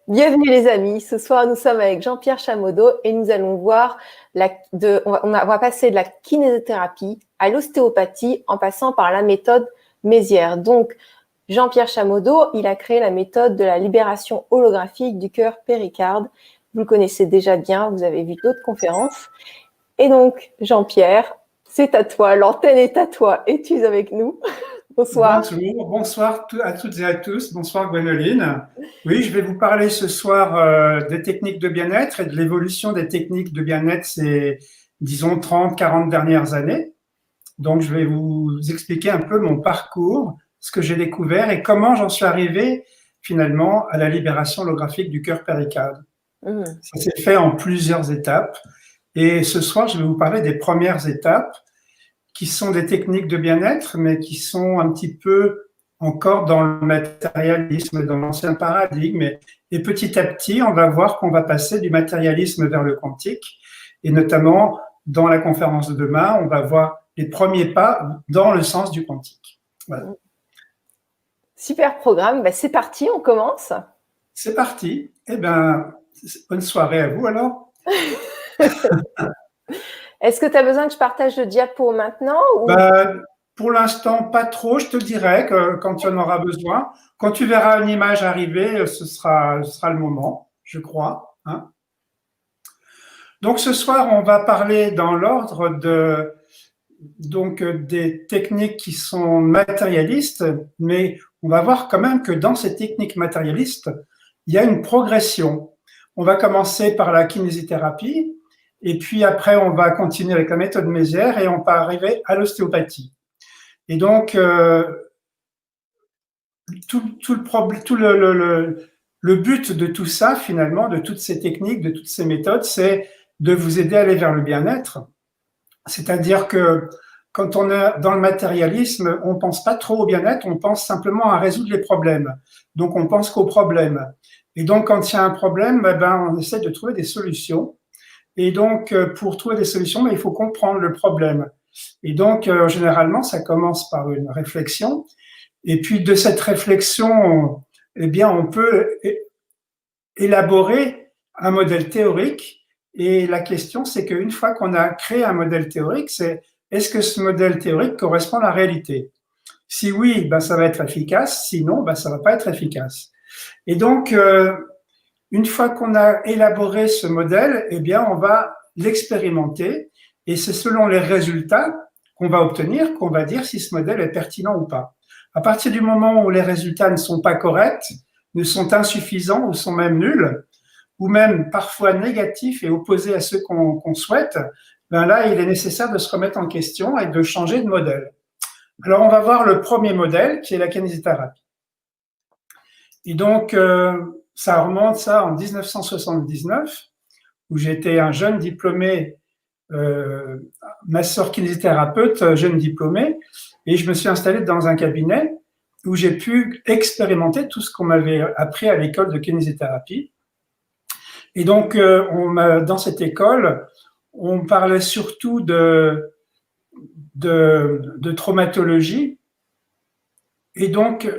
Bienvenue les amis, ce soir nous sommes avec Jean-Pierre Chamodeau et nous allons voir, on va passer de la kinésithérapie à l'ostéopathie en passant par la méthode Mézières. Donc Jean-Pierre Chamodeau, il a créé la méthode de la libération holographique du cœur péricarde. Vous le connaissez déjà bien, vous avez vu d'autres conférences. Et donc Jean-Pierre, c'est à toi, l'antenne est à toi, es-tu avec nous? Bonsoir. Bonsoir à toutes et à tous. Bonsoir Gwénoline. Oui, je vais vous parler ce soir des techniques de bien-être et de l'évolution des techniques de bien-être ces, disons, 30, 40 dernières années. Donc, je vais vous expliquer un peu mon parcours, ce que j'ai découvert et comment j'en suis arrivé finalement à la libération holographique du cœur péricarde. Ça s'est fait en plusieurs étapes. Et ce soir, je vais vous parler des premières étapes qui sont des techniques de bien-être, mais qui sont un petit peu encore dans le matérialisme, dans l'ancien paradigme. Et petit à petit, on va voir qu'on va passer du matérialisme vers le quantique. Et notamment, dans la conférence de demain, on va voir les premiers pas dans le sens du quantique. Voilà. Super programme, c'est parti, on commence. C'est parti. Eh bien, bonne soirée à vous alors. Est-ce que tu as besoin que je partage le diapo maintenant ou... Pour l'instant, pas trop. Je te dirai que quand tu en auras besoin. Quand tu verras une image arriver, ce sera le moment, je crois. Hein. Donc ce soir, on va parler dans l'ordre des techniques qui sont matérialistes, mais on va voir quand même que dans ces techniques matérialistes, il y a une progression. On va commencer par la kinésithérapie, et puis après, on va continuer avec la méthode Mézières et on va arriver à l'ostéopathie. Et donc, le but de tout ça, finalement, de toutes ces techniques, de toutes ces méthodes, c'est de vous aider à aller vers le bien-être. C'est-à-dire que quand on est dans le matérialisme, on pense pas trop au bien-être, on pense simplement à résoudre les problèmes. Donc, on pense qu'aux problèmes. Et donc, quand il y a un problème, on essaie de trouver des solutions. Et donc, pour trouver des solutions, il faut comprendre le problème. Et donc, généralement, ça commence par une réflexion. Et puis, de cette réflexion, on peut élaborer un modèle théorique. Et la question, c'est qu'une fois qu'on a créé un modèle théorique, c'est est-ce que ce modèle théorique correspond à la réalité? Si oui, ça va être efficace. Sinon, ça va pas être efficace. Et donc, une fois qu'on a élaboré ce modèle, on va l'expérimenter et c'est selon les résultats qu'on va obtenir qu'on va dire si ce modèle est pertinent ou pas. À partir du moment où les résultats ne sont pas corrects, ne sont insuffisants ou sont même nuls, ou même parfois négatifs et opposés à ceux qu'on souhaite, là, il est nécessaire de se remettre en question et de changer de modèle. Alors, on va voir le premier modèle qui est la kinésithérapie. Et donc, ça remonte en 1979, où j'étais un jeune diplômé, masseur kinésithérapeute, jeune diplômé, et je me suis installé dans un cabinet où j'ai pu expérimenter tout ce qu'on m'avait appris à l'école de kinésithérapie. Et donc, dans cette école, on parlait surtout de traumatologie. Et donc,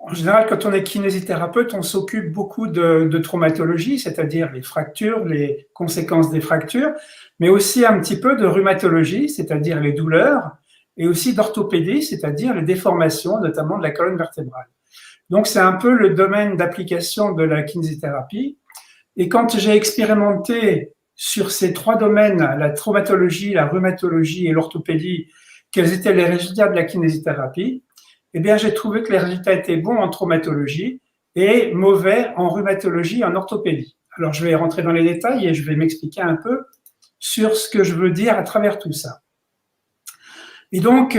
en général, quand on est kinésithérapeute, on s'occupe beaucoup de traumatologie, c'est-à-dire les fractures, les conséquences des fractures, mais aussi un petit peu de rhumatologie, c'est-à-dire les douleurs, et aussi d'orthopédie, c'est-à-dire les déformations, notamment de la colonne vertébrale. Donc, c'est un peu le domaine d'application de la kinésithérapie. Et quand j'ai expérimenté sur ces trois domaines, la traumatologie, la rhumatologie et l'orthopédie, quels étaient les résultats de la kinésithérapie, j'ai trouvé que les résultats étaient bons en traumatologie et mauvais en rhumatologie et en orthopédie. Alors, je vais rentrer dans les détails et je vais m'expliquer un peu sur ce que je veux dire à travers tout ça. Et donc,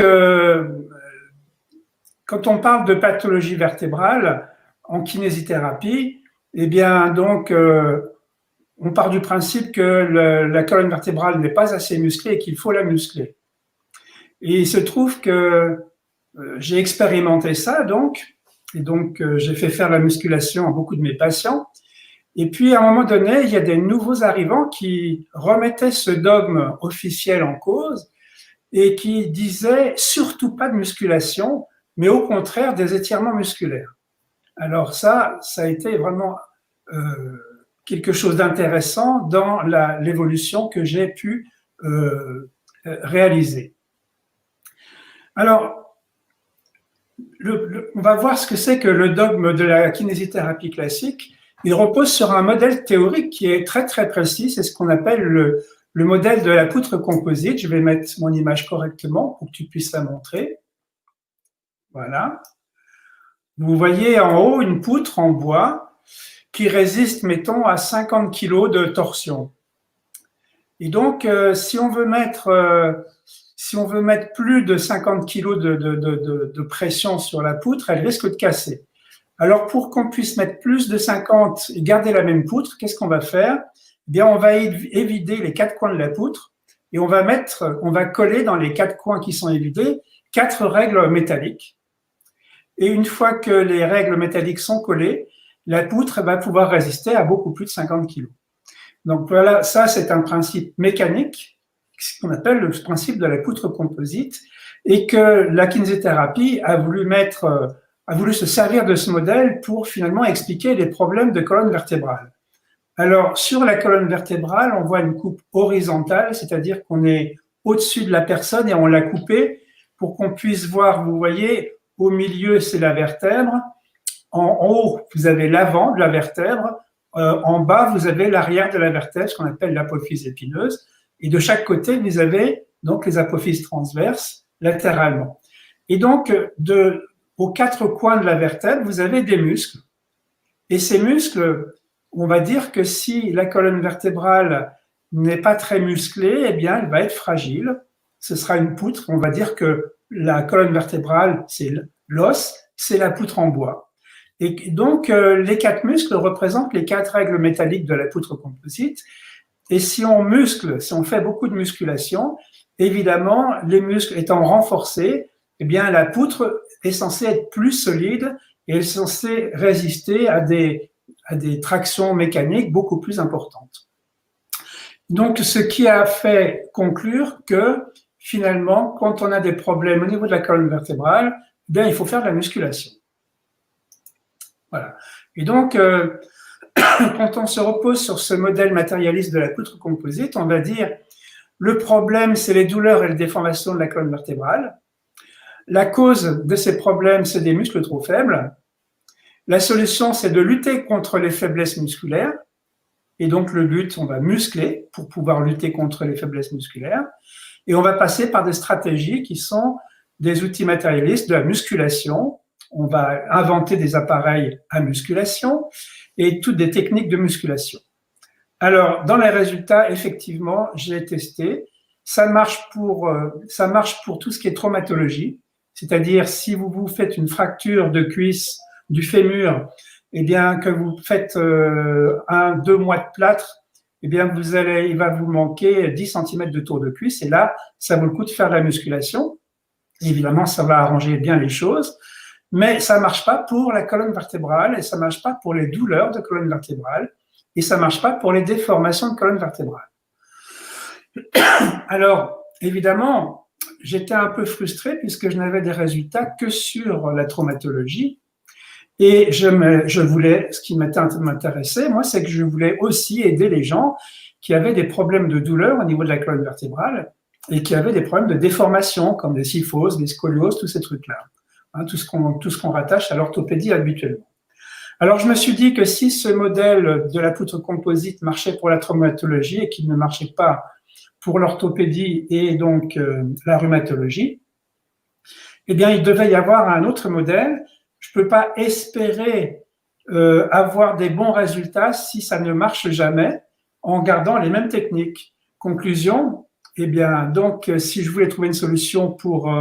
quand on parle de pathologie vertébrale en kinésithérapie, on part du principe que la colonne vertébrale n'est pas assez musclée et qu'il faut la muscler. Et il se trouve que j'ai expérimenté ça, j'ai fait faire la musculation à beaucoup de mes patients. Et puis, à un moment donné, il y a des nouveaux arrivants qui remettaient ce dogme officiel en cause et qui disaient surtout pas de musculation, mais au contraire des étirements musculaires. Alors ça a été vraiment quelque chose d'intéressant dans l'évolution que j'ai pu réaliser. Alors, on va voir ce que c'est que le dogme de la kinésithérapie classique. Il repose sur un modèle théorique qui est très très précis, c'est ce qu'on appelle le modèle de la poutre composite. Je vais mettre mon image correctement pour que tu puisses la montrer. Voilà. Vous voyez en haut une poutre en bois qui résiste, mettons, à 50 kg de torsion. Et donc, si on veut mettre plus de 50 kg de pression sur la poutre, elle risque de casser. Alors, pour qu'on puisse mettre plus de 50 et garder la même poutre, qu'est-ce qu'on va faire? Eh bien, on va évider les 4 coins de la poutre et on va coller dans les 4 coins qui sont évidés 4 règles métalliques. Et une fois que les règles métalliques sont collées, la poutre va pouvoir résister à beaucoup plus de 50 kg. Donc voilà, ça c'est un principe mécanique, ce qu'on appelle le principe de la poutre composite, et que la kinésithérapie a voulu se servir de ce modèle pour finalement expliquer les problèmes de colonne vertébrale. Alors sur la colonne vertébrale, on voit une coupe horizontale, c'est-à-dire qu'on est au-dessus de la personne et on l'a coupée pour qu'on puisse voir, vous voyez, au milieu c'est la vertèbre, en haut vous avez l'avant de la vertèbre, en bas vous avez l'arrière de la vertèbre, ce qu'on appelle l'apophyse épineuse, et de chaque côté vous avez donc les apophyses transverses latéralement. Et donc aux 4 coins de la vertèbre vous avez des muscles, et ces muscles, on va dire que si la colonne vertébrale n'est pas très musclée, eh bien elle va être fragile. Ce sera une poutre, on va dire que la colonne vertébrale, c'est l'os, c'est la poutre en bois. Et donc, les 4 muscles représentent les 4 règles métalliques de la poutre composite. Et si on fait beaucoup de musculation, évidemment, les muscles étant renforcés, eh bien, la poutre est censée être plus solide et elle est censée résister à des tractions mécaniques beaucoup plus importantes. Donc, ce qui a fait conclure que finalement, quand on a des problèmes au niveau de la colonne vertébrale, bien, il faut faire de la musculation. Voilà. Et donc, quand on se repose sur ce modèle matérialiste de la poutre composite, on va dire le problème, c'est les douleurs et les déformations de la colonne vertébrale. La cause de ces problèmes, c'est des muscles trop faibles. La solution, c'est de lutter contre les faiblesses musculaires. Et donc, le but, on va muscler pour pouvoir lutter contre les faiblesses musculaires. Et on va passer par des stratégies qui sont des outils matérialistes de la musculation. On va inventer des appareils à musculation et toutes des techniques de musculation. Alors, dans les résultats, effectivement, j'ai testé. Ça marche pour tout ce qui est traumatologie. C'est-à-dire, si vous faites une fracture de cuisse, du fémur, eh bien, que vous faites 1-2 mois de plâtre, eh bien, il va vous manquer 10 cm de tour de cuisse. Et là, ça vaut le coup de faire de la musculation. Évidemment, ça va arranger bien les choses. Mais ça marche pas pour la colonne vertébrale et ça marche pas pour les douleurs de colonne vertébrale et ça marche pas pour les déformations de colonne vertébrale. Alors, évidemment, j'étais un peu frustré puisque je n'avais des résultats que sur la traumatologie. Et ce qui m'intéressait, moi, c'est que je voulais aussi aider les gens qui avaient des problèmes de douleur au niveau de la colonne vertébrale et qui avaient des problèmes de déformation, comme des kyphoses, des scolioses, tous ces trucs-là. Hein, tout ce qu'on rattache à l'orthopédie habituellement. Alors, je me suis dit que si ce modèle de la poutre composite marchait pour la traumatologie et qu'il ne marchait pas pour l'orthopédie et donc la rhumatologie, eh bien, il devait y avoir un autre modèle. Je ne peux pas espérer avoir des bons résultats si ça ne marche jamais en gardant les mêmes techniques. Conclusion, eh bien, donc, si je voulais trouver une solution pour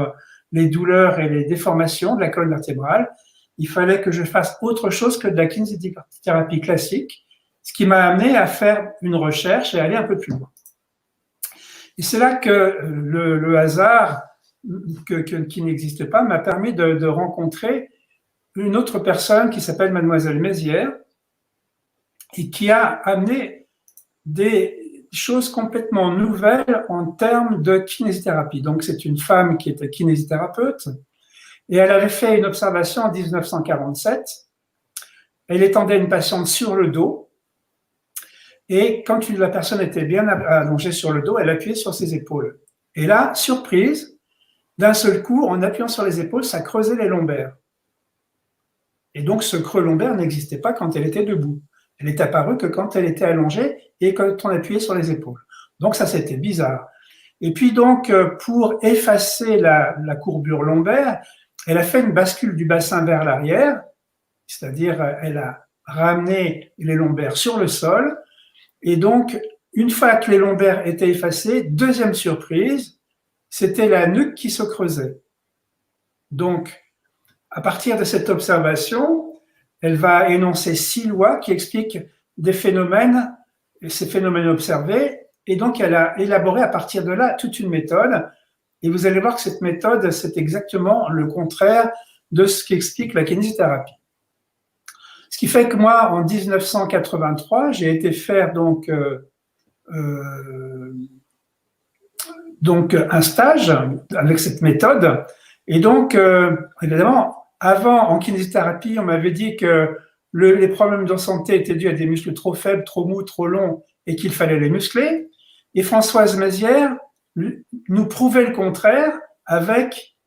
les douleurs et les déformations de la colonne vertébrale, il fallait que je fasse autre chose que de la kinésithérapie classique, ce qui m'a amené à faire une recherche et aller un peu plus loin. Et c'est là que le hasard, qui n'existe pas, m'a permis de rencontrer une autre personne qui s'appelle Mademoiselle Mézières et qui a amené des choses complètement nouvelles en termes de kinésithérapie. Donc, c'est une femme qui était kinésithérapeute et elle avait fait une observation en 1947 elle étendait une patiente sur le dos. Et quand la personne était bien allongée sur le dos, elle appuyait sur ses épaules. Et là, surprise, d'un seul coup, en appuyant sur les épaules, ça creusait les lombaires. Et donc, ce creux lombaire n'existait pas quand elle était debout. Elle est apparue que quand elle était allongée et quand on appuyait sur les épaules. Donc, ça, c'était bizarre. Et puis donc, pour effacer la courbure lombaire, elle a fait une bascule du bassin vers l'arrière, c'est-à-dire elle a ramené les lombaires sur le sol. Et donc, une fois que les lombaires étaient effacés, deuxième surprise, c'était la nuque qui se creusait. Donc, à partir de cette observation, elle va énoncer 6 lois qui expliquent des phénomènes, ces phénomènes observés, et donc elle a élaboré à partir de là toute une méthode, et vous allez voir que cette méthode, c'est exactement le contraire de ce qu'explique la kinésithérapie. Ce qui fait que moi, en 1983, j'ai été faire donc un stage avec cette méthode, et donc évidemment, avant, en kinésithérapie, on m'avait dit que les problèmes de santé étaient dus à des muscles trop faibles, trop mous, trop longs, et qu'il fallait les muscler. Et Françoise Mézières nous prouvait le contraire avec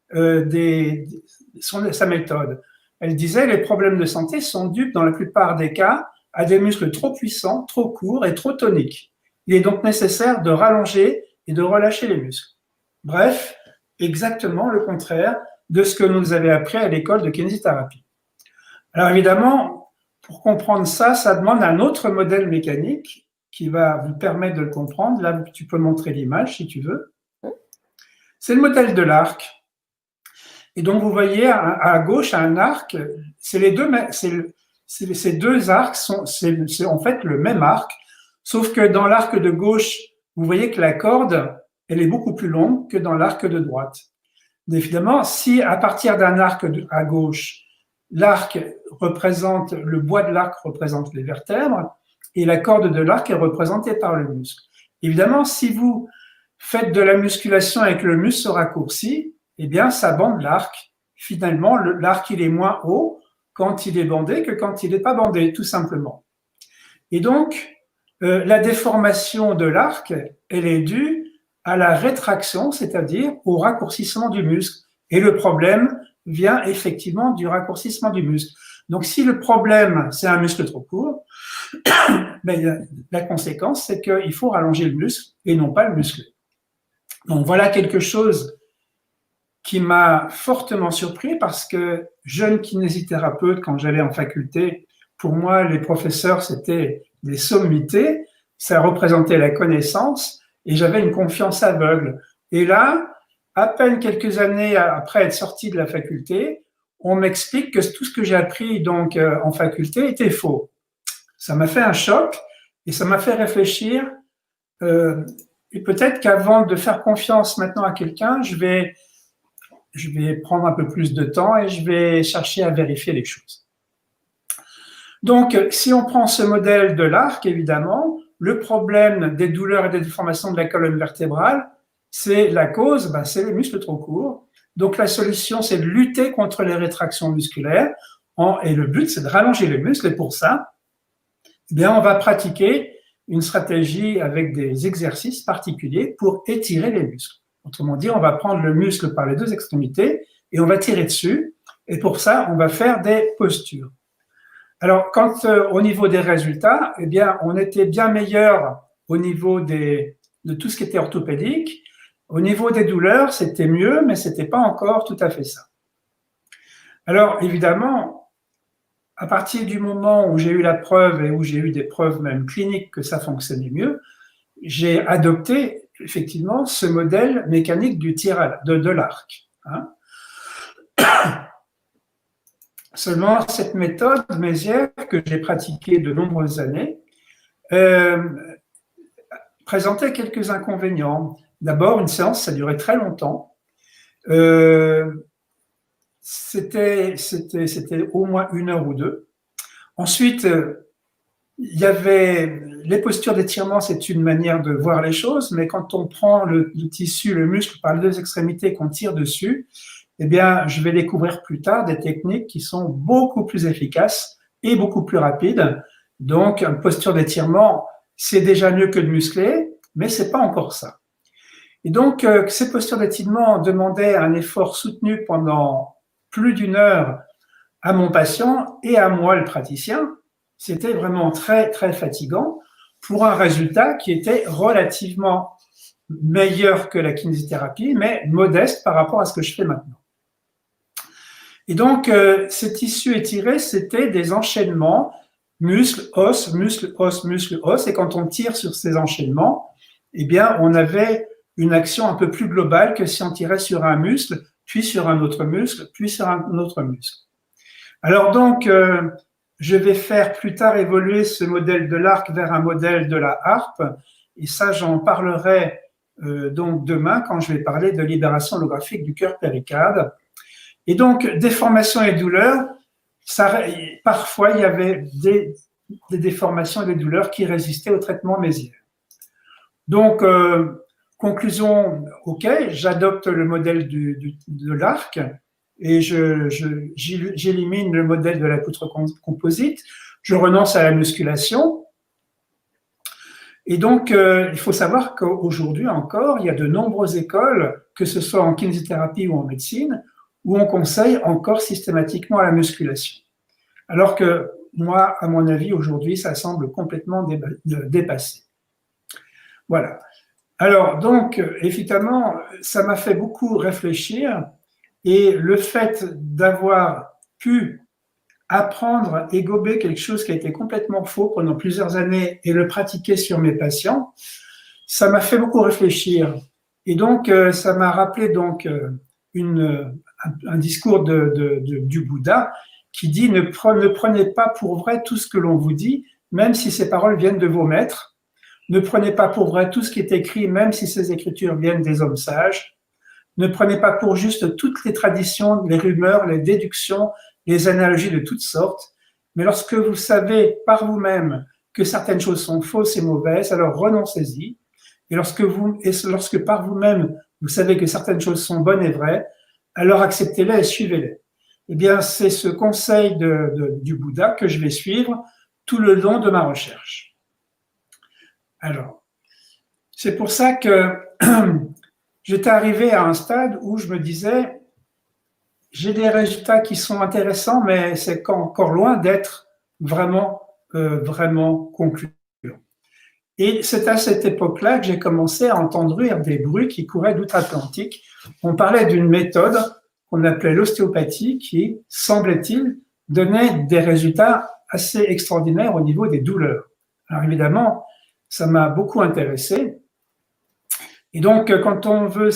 sa méthode. Elle disait que les problèmes de santé sont dus, dans la plupart des cas, à des muscles trop puissants, trop courts et trop toniques. Il est donc nécessaire de rallonger et de relâcher les muscles. Bref, exactement le contraire de ce que nous avait appris à l'école de kinésithérapie. Alors évidemment, pour comprendre ça, ça demande un autre modèle mécanique qui va vous permettre de le comprendre. Là, tu peux montrer l'image si tu veux. C'est le modèle de l'arc. Et donc, vous voyez à gauche un arc. Ces deux arcs c'est en fait le même arc, sauf que dans l'arc de gauche, vous voyez que la corde, elle est beaucoup plus longue que dans l'arc de droite. Évidemment, si à partir d'un arc à gauche, l'arc représente, le bois de l'arc représente les vertèbres et la corde de l'arc est représentée par le muscle. Évidemment, si vous faites de la musculation avec le muscle raccourci, eh bien, ça bande l'arc. Finalement, l'arc, il est moins haut quand il est bandé que quand il n'est pas bandé, tout simplement. Et donc, la déformation de l'arc, elle est due à la rétraction, c'est-à-dire au raccourcissement du muscle. Et le problème vient effectivement du raccourcissement du muscle. Donc, si le problème, c'est un muscle trop court, ben, la conséquence, c'est qu'il faut rallonger le muscle et non pas le muscler. Donc, voilà quelque chose qui m'a fortement surpris parce que jeune kinésithérapeute, quand j'allais en faculté, pour moi, les professeurs, c'était des sommités, ça représentait la connaissance et j'avais une confiance aveugle. Et là, à peine quelques années après être sorti de la faculté, on m'explique que tout ce que j'ai appris donc en faculté était faux. Ça m'a fait un choc et ça m'a fait réfléchir. Et peut-être qu'avant de faire confiance maintenant à quelqu'un, je vais prendre un peu plus de temps et je vais chercher à vérifier les choses. Donc, si on prend ce modèle de l'arc, évidemment, le problème des douleurs et des déformations de la colonne vertébrale, c'est la cause, c'est les muscles trop courts. Donc, la solution, c'est de lutter contre les rétractions musculaires. Et le but, c'est de rallonger les muscles. Et pour ça, eh bien, on va pratiquer une stratégie avec des exercices particuliers pour étirer les muscles. Autrement dit, on va prendre le muscle par les deux extrémités et on va tirer dessus. Et pour ça, on va faire des postures. Alors, quand au niveau des résultats, eh bien, on était bien meilleur au niveau de tout ce qui était orthopédique. Au niveau des douleurs, c'était mieux, mais c'était pas encore tout à fait ça. Alors, évidemment, à partir du moment où j'ai eu la preuve et où j'ai eu des preuves même cliniques que ça fonctionnait mieux, j'ai adopté effectivement ce modèle mécanique du tir de l'arc. Hein. Seulement, cette méthode Mézières, que j'ai pratiquée de nombreuses années, présentait quelques inconvénients. D'abord, une séance, ça durait très longtemps. C'était au moins 1 heure ou 2. Ensuite, il y avait les postures d'étirement, c'est une manière de voir les choses, mais quand on prend le tissu, le muscle par les deux extrémités, qu'on tire dessus, eh bien, je vais découvrir plus tard des techniques qui sont beaucoup plus efficaces et beaucoup plus rapide. Donc, une posture d'étirement, c'est déjà mieux que de muscler, mais c'est pas encore ça. Et donc, ces postures d'étirement demandaient un effort soutenu pendant plus d'une heure à mon patient et à moi, le praticien. C'était vraiment très, très fatigant pour un résultat qui était relativement meilleur que la kinésithérapie, mais modeste par rapport à ce que je fais maintenant. Et donc, ces tissus étirés, c'était des enchaînements muscle, os, muscle, os, muscle, os. Et quand on tire sur ces enchaînements, eh bien, on avait une action un peu plus globale que si on tirait sur un muscle, puis sur un autre muscle, puis sur un autre muscle. Alors donc, je vais faire plus tard évoluer ce modèle de l'arc vers un modèle de la harpe. Et ça, j'en parlerai donc demain quand je vais parler de libération holographique du cœur péricarde. Et donc, déformations et douleurs, parfois il y avait des déformations et des douleurs qui résistaient au traitement mésière. Donc, conclusion, ok, j'adopte le modèle de l'arc et j'élimine le modèle de la poutre composite, je renonce à la musculation. Et donc, il faut savoir qu'aujourd'hui encore, il y a de nombreuses écoles, que ce soit en kinésithérapie ou en médecine, où on conseille encore systématiquement la musculation. Alors que moi, à mon avis, aujourd'hui, ça semble complètement dépassé. Voilà. Alors, donc, évidemment, ça m'a fait beaucoup réfléchir et le fait d'avoir pu apprendre et gober quelque chose qui a été complètement faux pendant plusieurs années et le pratiquer sur mes patients, ça m'a fait beaucoup réfléchir. Et donc, ça m'a rappelé donc un discours du Bouddha qui dit ne prenez pas pour vrai tout ce que l'on vous dit, même si ces paroles viennent de vos maîtres. Ne prenez pas pour vrai tout ce qui est écrit, même si ces écritures viennent des hommes sages. Ne prenez pas pour juste toutes les traditions, les rumeurs, les déductions, les analogies de toutes sortes. Mais lorsque vous savez par vous-même que certaines choses sont fausses et mauvaises, alors renoncez-y. Et lorsque par vous-même, vous savez que certaines choses sont bonnes et vraies, alors acceptez-les et suivez-les. Eh bien, c'est ce conseil du Bouddha que je vais suivre tout le long de ma recherche. Alors, c'est pour ça que j'étais arrivé à un stade où je me disais, j'ai des résultats qui sont intéressants, mais c'est encore loin d'être vraiment concluant. Et c'est à cette époque-là que j'ai commencé à entendre des bruits qui couraient d'outre-Atlantique. On parlait d'une méthode qu'on appelait l'ostéopathie qui, semblait-il, donnait des résultats assez extraordinaires au niveau des douleurs. Alors évidemment, ça m'a beaucoup intéressé. Et donc, quand on veut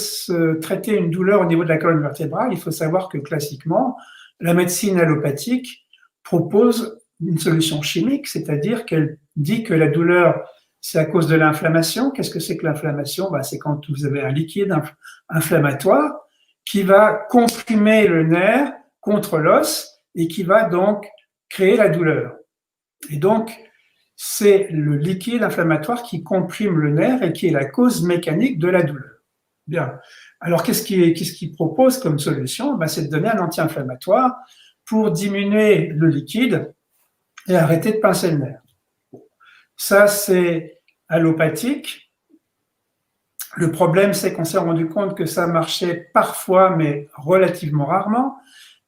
traiter une douleur au niveau de la colonne vertébrale, il faut savoir que classiquement, la médecine allopathique propose une solution chimique, c'est-à-dire qu'elle dit que la douleur, c'est à cause de l'inflammation. Qu'est-ce que c'est que l'inflammation? C'est quand vous avez un liquide inflammatoire qui va comprimer le nerf contre l'os et qui va donc créer la douleur. Et donc, c'est le liquide inflammatoire qui comprime le nerf et qui est la cause mécanique de la douleur. Bien. Alors, qu'est-ce qu'il propose comme solution? C'est de donner un anti-inflammatoire pour diminuer le liquide et arrêter de pincer le nerf. Ça, c'est allopathique. Le problème, c'est qu'on s'est rendu compte que ça marchait parfois, mais relativement rarement,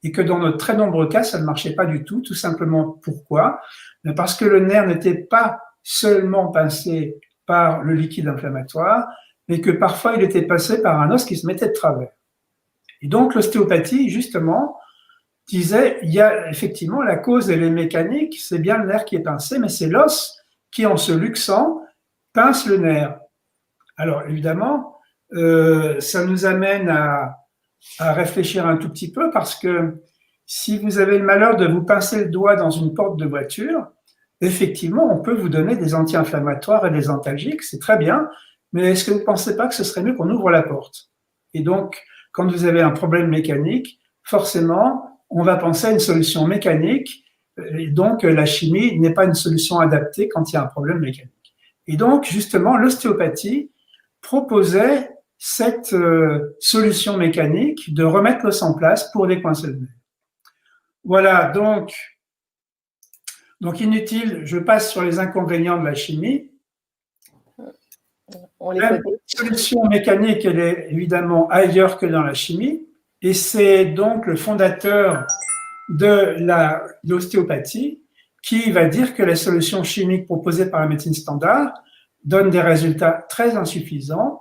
et que dans de très nombreux cas, ça ne marchait pas du tout simplement pourquoi? Parce que le nerf n'était pas seulement pincé par le liquide inflammatoire, mais que parfois il était pincé par un os qui se mettait de travers. Et donc l'ostéopathie, justement, disait, il y a effectivement la cause, elle est mécanique, c'est bien le nerf qui est pincé, mais c'est l'os qui, en se luxant, pince le nerf. Alors évidemment, ça nous amène à réfléchir un tout petit peu parce que si vous avez le malheur de vous pincer le doigt dans une porte de voiture, effectivement, on peut vous donner des anti-inflammatoires et des antalgiques, c'est très bien, mais est-ce que vous ne pensez pas que ce serait mieux qu'on ouvre la porte? Et donc, quand vous avez un problème mécanique, forcément, on va penser à une solution mécanique, et donc la chimie n'est pas une solution adaptée quand il y a un problème mécanique. Et donc, justement, l'ostéopathie proposait cette solution mécanique de remettre l'os en place pour décoincer le nerf. Voilà, donc, Donc inutile, je passe sur les inconvénients de la chimie. La solution mécanique, elle est évidemment ailleurs que dans la chimie, et c'est donc le fondateur de l'ostéopathie qui va dire que les solutions chimiques proposées par la médecine standard donnent des résultats très insuffisants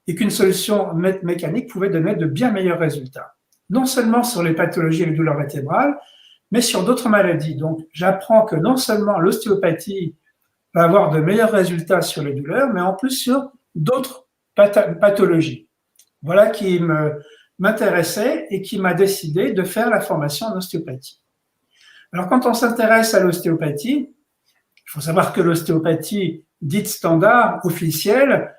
et qu'une solution mécanique pouvait donner de bien meilleurs résultats, non seulement sur les pathologies et les douleurs vertébrales, mais sur d'autres maladies. Donc, j'apprends que non seulement l'ostéopathie va avoir de meilleurs résultats sur les douleurs, mais en plus sur d'autres pathologies. Voilà qui m'intéressait et qui m'a décidé de faire la formation en ostéopathie. Alors, quand on s'intéresse à l'ostéopathie, il faut savoir que l'ostéopathie dite standard, officielle,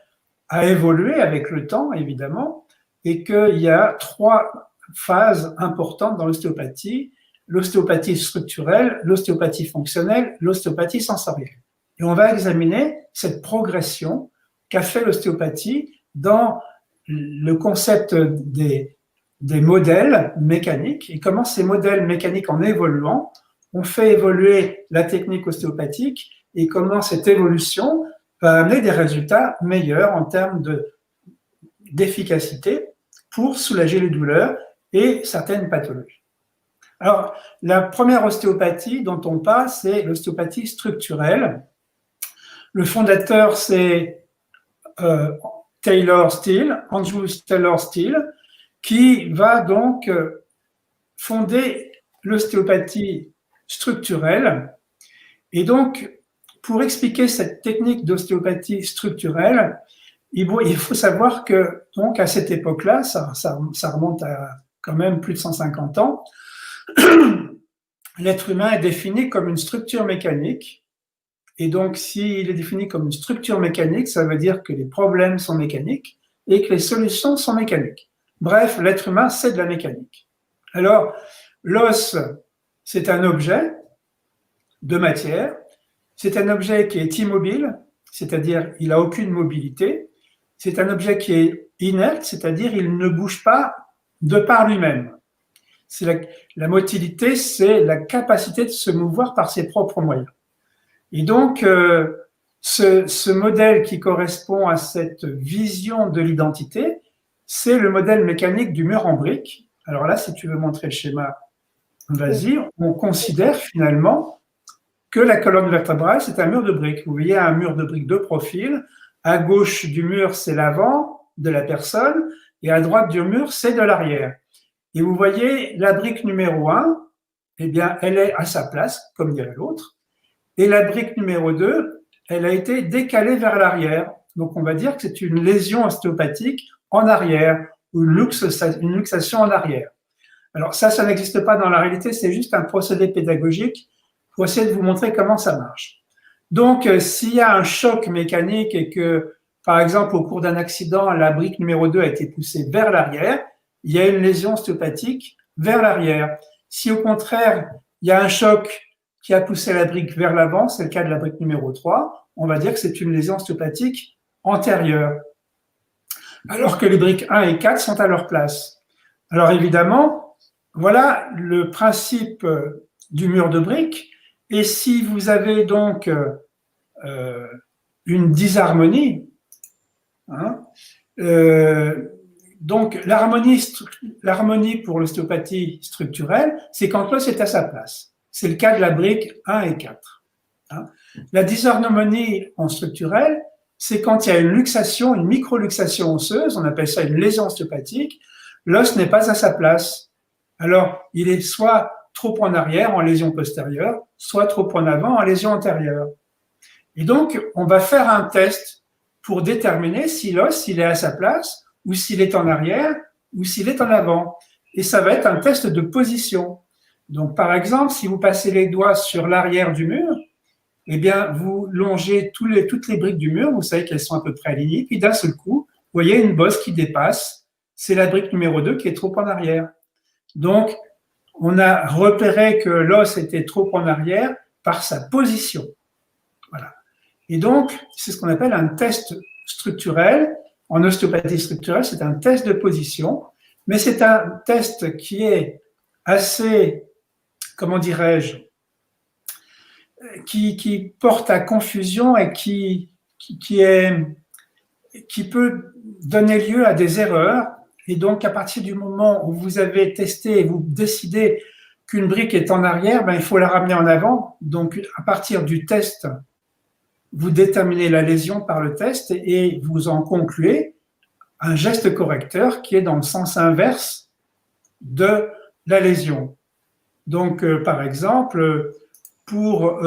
a évolué avec le temps, évidemment, et qu'il y a 3 phases importantes dans l'ostéopathie: l'ostéopathie structurelle, l'ostéopathie fonctionnelle, l'ostéopathie sensorielle. Et on va examiner cette progression qu'a fait l'ostéopathie dans le concept des modèles mécaniques et comment ces modèles mécaniques, en évoluant, ont fait évoluer la technique ostéopathique et comment cette évolution va amener des résultats meilleurs en termes d'efficacité pour soulager les douleurs et certaines pathologies. Alors, la première ostéopathie dont on parle, c'est l'ostéopathie structurelle. Le fondateur, c'est Taylor Still, Andrew Taylor Still, qui va donc fonder l'ostéopathie structurelle. Et donc, pour expliquer cette technique d'ostéopathie structurelle, il faut savoir que, donc, à cette époque-là, ça remonte à quand même plus de 150 ans, l'être humain est défini comme une structure mécanique. Et donc, s'il est défini comme une structure mécanique, ça veut dire que les problèmes sont mécaniques et que les solutions sont mécaniques. Bref, l'être humain, c'est de la mécanique. Alors, l'os, c'est un objet de matière. C'est un objet qui est immobile, c'est-à-dire il n'a aucune mobilité. C'est un objet qui est inerte, c'est-à-dire il ne bouge pas de par lui-même. La motilité, c'est la capacité de se mouvoir par ses propres moyens. Et donc, ce modèle qui correspond à cette vision de l'identité, c'est le modèle mécanique du mur en briques. Alors là, si tu veux montrer le schéma, vas-y. On considère finalement que la colonne vertébrale, c'est un mur de briques. Vous voyez un mur de briques de profil. À gauche du mur, c'est l'avant de la personne, et à droite du mur, c'est de l'arrière. Et vous voyez, la brique numéro 1, eh bien, elle est à sa place, comme dirait l'autre. Et la brique numéro 2, elle a été décalée vers l'arrière. Donc, on va dire que c'est une lésion ostéopathique en arrière, ou une luxation en arrière. Alors ça n'existe pas dans la réalité, c'est juste un procédé pédagogique pour essayer de vous montrer comment ça marche. Donc, s'il y a un choc mécanique et que, par exemple, au cours d'un accident, la brique numéro 2 a été poussée vers l'arrière, il y a une lésion ostéopathique vers l'arrière. Si au contraire, il y a un choc qui a poussé la brique vers l'avant, c'est le cas de la brique numéro 3, on va dire que c'est une lésion ostéopathique antérieure. Alors que les briques 1 et 4 sont à leur place. Alors évidemment, voilà le principe du mur de briques. Et si vous avez donc une disharmonie, hein, donc l'harmonie pour l'ostéopathie structurelle, c'est quand l'os est à sa place. C'est le cas de la brique 1 et 4. Hein. La disharmonie en structurelle, c'est quand il y a une luxation, une micro-luxation osseuse, on appelle ça une lésion ostéopathique, l'os n'est pas à sa place. Alors, il est soit trop en arrière, en lésion postérieure, soit trop en avant, en lésion antérieure. Et donc, on va faire un test pour déterminer si l'os, il est à sa place, ou s'il est en arrière, ou s'il est en avant. Et ça va être un test de position. Donc, par exemple, si vous passez les doigts sur l'arrière du mur, eh bien, vous longez toutes les briques du mur, vous savez qu'elles sont à peu près alignées, puis d'un seul coup, vous voyez une bosse qui dépasse, c'est la brique numéro 2 qui est trop en arrière. Donc, on a repéré que l'os était trop en arrière par sa position. Voilà. Et donc, c'est ce qu'on appelle un test structurel. En ostéopathie structurelle, c'est un test de position, mais c'est un test qui est assez, comment dirais-je, qui porte à confusion et qui peut donner lieu à des erreurs. Et donc, à partir du moment où vous avez testé et vous décidez qu'une brique est en arrière, ben, il faut la ramener en avant. Donc, à partir du test, vous déterminez la lésion par le test et vous en concluez un geste correcteur qui est dans le sens inverse de la lésion. Donc, par exemple, pour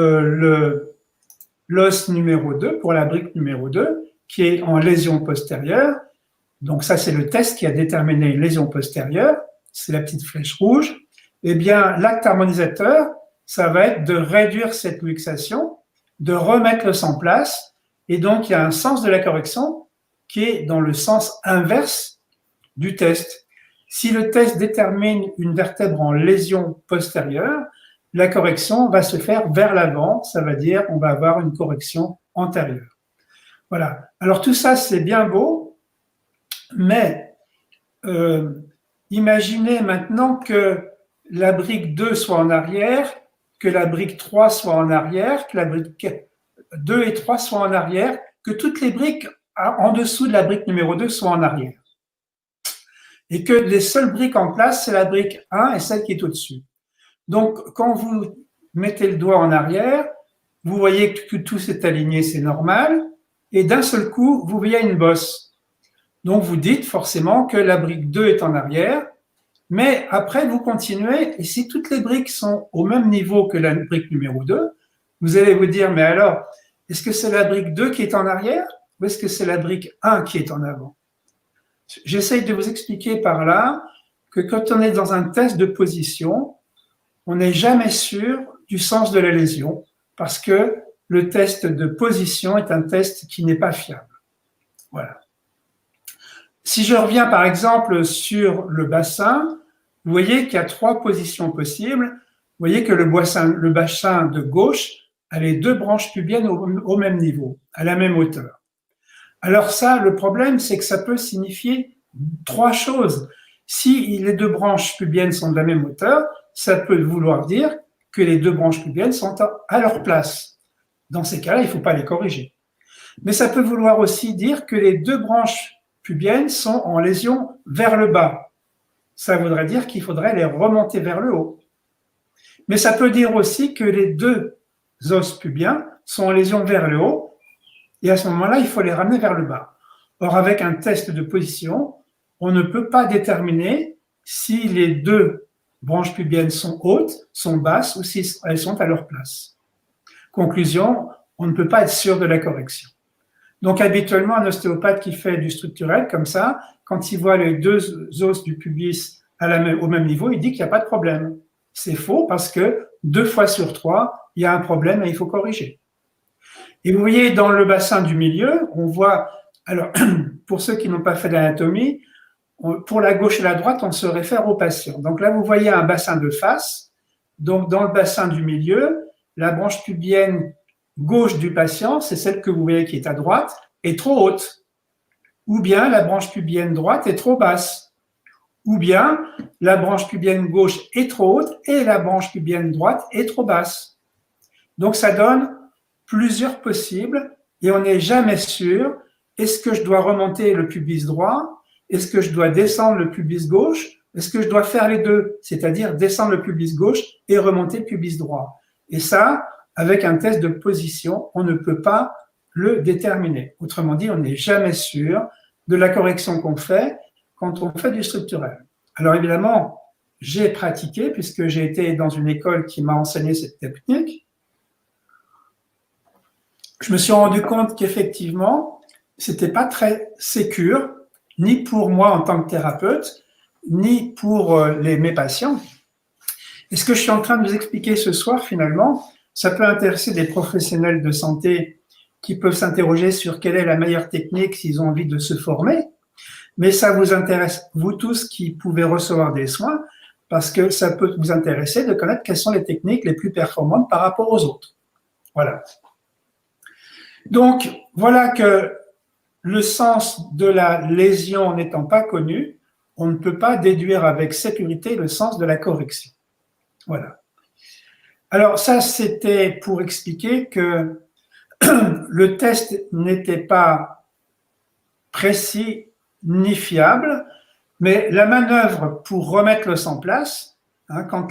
l'os numéro 2, pour la brique numéro 2, qui est en lésion postérieure, donc ça c'est le test qui a déterminé une lésion postérieure, c'est la petite flèche rouge, eh bien l'acte harmonisateur, ça va être de réduire cette luxation, de remettre l'os en place, et donc il y a un sens de la correction qui est dans le sens inverse du test. Si le test détermine une vertèbre en lésion postérieure, la correction va se faire vers l'avant, ça veut dire on va avoir une correction antérieure. Voilà. Alors tout ça, c'est bien beau, mais imaginez maintenant que la brique 2 soit en arrière, que la brique 3 soit en arrière, que la brique 2 et 3 soient en arrière, que toutes les briques en dessous de la brique numéro 2 soient en arrière. Et que les seules briques en place, c'est la brique 1 et celle qui est au-dessus. Donc, quand vous mettez le doigt en arrière, vous voyez que tout s'est aligné, c'est normal, et d'un seul coup, vous voyez une bosse. Donc, vous dites forcément que la brique 2 est en arrière, mais après, vous continuez, et si toutes les briques sont au même niveau que la brique numéro 2, vous allez vous dire, mais alors, est-ce que c'est la brique 2 qui est en arrière, ou est-ce que c'est la brique 1 qui est en avant? J'essaye de vous expliquer par là que quand on est dans un test de position, on n'est jamais sûr du sens de la lésion parce que le test de position est un test qui n'est pas fiable. Voilà. Si je reviens par exemple sur le bassin, vous voyez qu'il y a 3 positions possibles. Vous voyez que le bassin de gauche a les 2 branches pubiennes au même niveau, à la même hauteur. Alors ça, le problème, c'est que ça peut signifier 3 choses. Si les 2 branches pubiennes sont de la même hauteur, ça peut vouloir dire que les 2 branches pubiennes sont à leur place. Dans ces cas-là, il ne faut pas les corriger. Mais ça peut vouloir aussi dire que les 2 branches pubiennes sont en lésion vers le bas. Ça voudrait dire qu'il faudrait les remonter vers le haut. Mais ça peut dire aussi que les 2 os pubiens sont en lésion vers le haut, et à ce moment-là, il faut les ramener vers le bas. Or, avec un test de position, on ne peut pas déterminer si les 2 branches pubiennes sont hautes, sont basses ou si elles sont à leur place. Conclusion, on ne peut pas être sûr de la correction. Donc, habituellement, un ostéopathe qui fait du structurel comme ça, quand il voit les 2 os du pubis au même niveau, il dit qu'il n'y a pas de problème. C'est faux parce que 2 fois sur 3, il y a un problème et il faut corriger. Et vous voyez, dans le bassin du milieu, on voit, alors, pour ceux qui n'ont pas fait d'anatomie, pour la gauche et la droite, on se réfère au patient. Donc là, vous voyez un bassin de face. Donc, dans le bassin du milieu, la branche pubienne gauche du patient, c'est celle que vous voyez qui est à droite, est trop haute. Ou bien la branche pubienne droite est trop basse. Ou bien la branche pubienne gauche est trop haute et la branche pubienne droite est trop basse. Donc, ça donne plusieurs possibles et on n'est jamais sûr. Est-ce que je dois remonter le pubis droit? Est-ce que je dois descendre le pubis gauche? Est-ce que je dois faire les deux? C'est-à-dire descendre le pubis gauche et remonter le pubis droit. Et ça, avec un test de position, on ne peut pas le déterminer. Autrement dit, on n'est jamais sûr de la correction qu'on fait quand on fait du structurel. Alors évidemment, j'ai pratiqué puisque j'ai été dans une école qui m'a enseigné cette technique. Je me suis rendu compte qu'effectivement, c'était pas très sécure, ni pour moi en tant que thérapeute, ni pour mes patients. Et ce que je suis en train de vous expliquer ce soir, finalement, ça peut intéresser des professionnels de santé qui peuvent s'interroger sur quelle est la meilleure technique s'ils ont envie de se former. Mais ça vous intéresse, vous tous qui pouvez recevoir des soins, parce que ça peut vous intéresser de connaître quelles sont les techniques les plus performantes par rapport aux autres. Voilà. Donc, voilà que le sens de la lésion n'étant pas connu, on ne peut pas déduire avec sécurité le sens de la correction. Voilà. Alors ça, c'était pour expliquer que le test n'était pas précis ni fiable, mais la manœuvre pour remettre l'os en place, hein, quand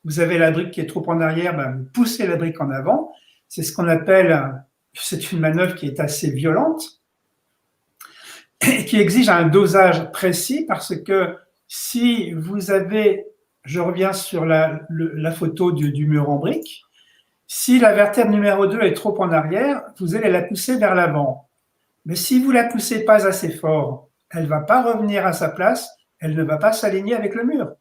vous avez la brique qui est trop en arrière, ben, vous poussez la brique en avant. C'est ce qu'on appelle, c'est une manœuvre qui est assez violente et qui exige un dosage précis parce que si vous avez, je reviens sur la photo du mur en brique, si la vertèbre numéro 2 est trop en arrière, vous allez la pousser vers l'avant. Mais si vous la poussez pas assez fort, elle va pas revenir à sa place, elle ne va pas s'aligner avec le mur.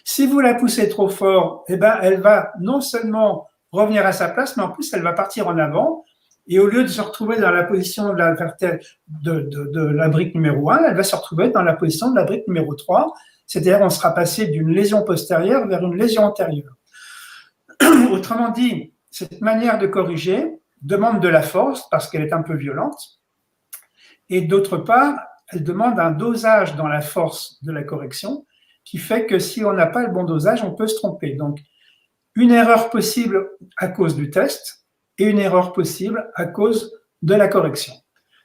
Si vous la poussez trop fort, eh ben, elle va non seulement revenir à sa place, mais en plus, elle va partir en avant. Et au lieu de se retrouver dans la position de la vertèbre de la brique numéro 1, elle va se retrouver dans la position de la brique numéro 3. C'est-à-dire, on sera passé d'une lésion postérieure vers une lésion antérieure. Autrement dit, cette manière de corriger demande de la force parce qu'elle est un peu violente. Et d'autre part, elle demande un dosage dans la force de la correction qui fait que si on n'a pas le bon dosage, on peut se tromper. Donc, une erreur possible à cause du test et une erreur possible à cause de la correction.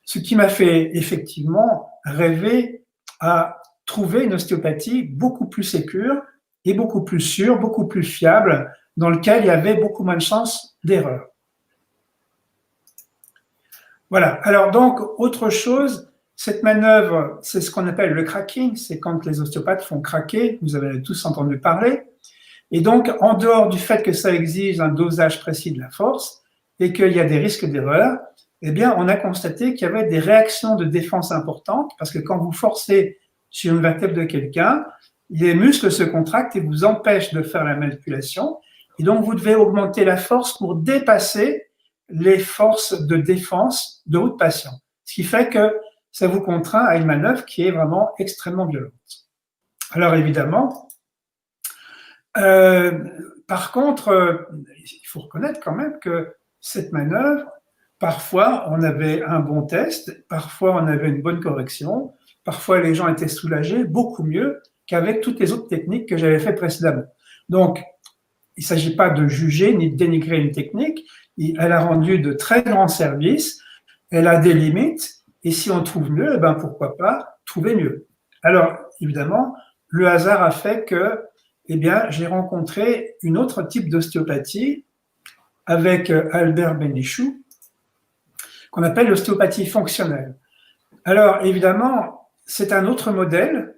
Ce qui m'a fait effectivement rêver à trouver une ostéopathie beaucoup plus sécure et beaucoup plus sûre, beaucoup plus fiable, dans lequel il y avait beaucoup moins de chances d'erreur. Voilà. Alors donc, autre chose, cette manœuvre, c'est ce qu'on appelle le cracking, c'est quand les ostéopathes font craquer, vous avez tous entendu parler. Et donc, en dehors du fait que ça exige un dosage précis de la force et qu'il y a des risques d'erreur, eh bien, on a constaté qu'il y avait des réactions de défense importantes parce que quand vous forcez sur une vertèbre de quelqu'un, les muscles se contractent et vous empêchent de faire la manipulation. Et donc, vous devez augmenter la force pour dépasser les forces de défense de votre patient. Ce qui fait que ça vous contraint à une manœuvre qui est vraiment extrêmement violente. Alors, évidemment, par contre, il faut reconnaître quand même que cette manœuvre, parfois, on avait un bon test, parfois, on avait une bonne correction, parfois, les gens étaient soulagés, beaucoup mieux qu'avec toutes les autres techniques que j'avais faites précédemment. Donc, il ne s'agit pas de juger ni de dénigrer une technique. Elle a rendu de très grands services, elle a des limites, et si on trouve mieux, eh ben pourquoi pas trouver mieux. Alors, évidemment, le hasard a fait que eh bien, j'ai rencontré une autre type d'ostéopathie avec Albert Bénichou, qu'on appelle l'ostéopathie fonctionnelle. Alors, évidemment, c'est un autre modèle,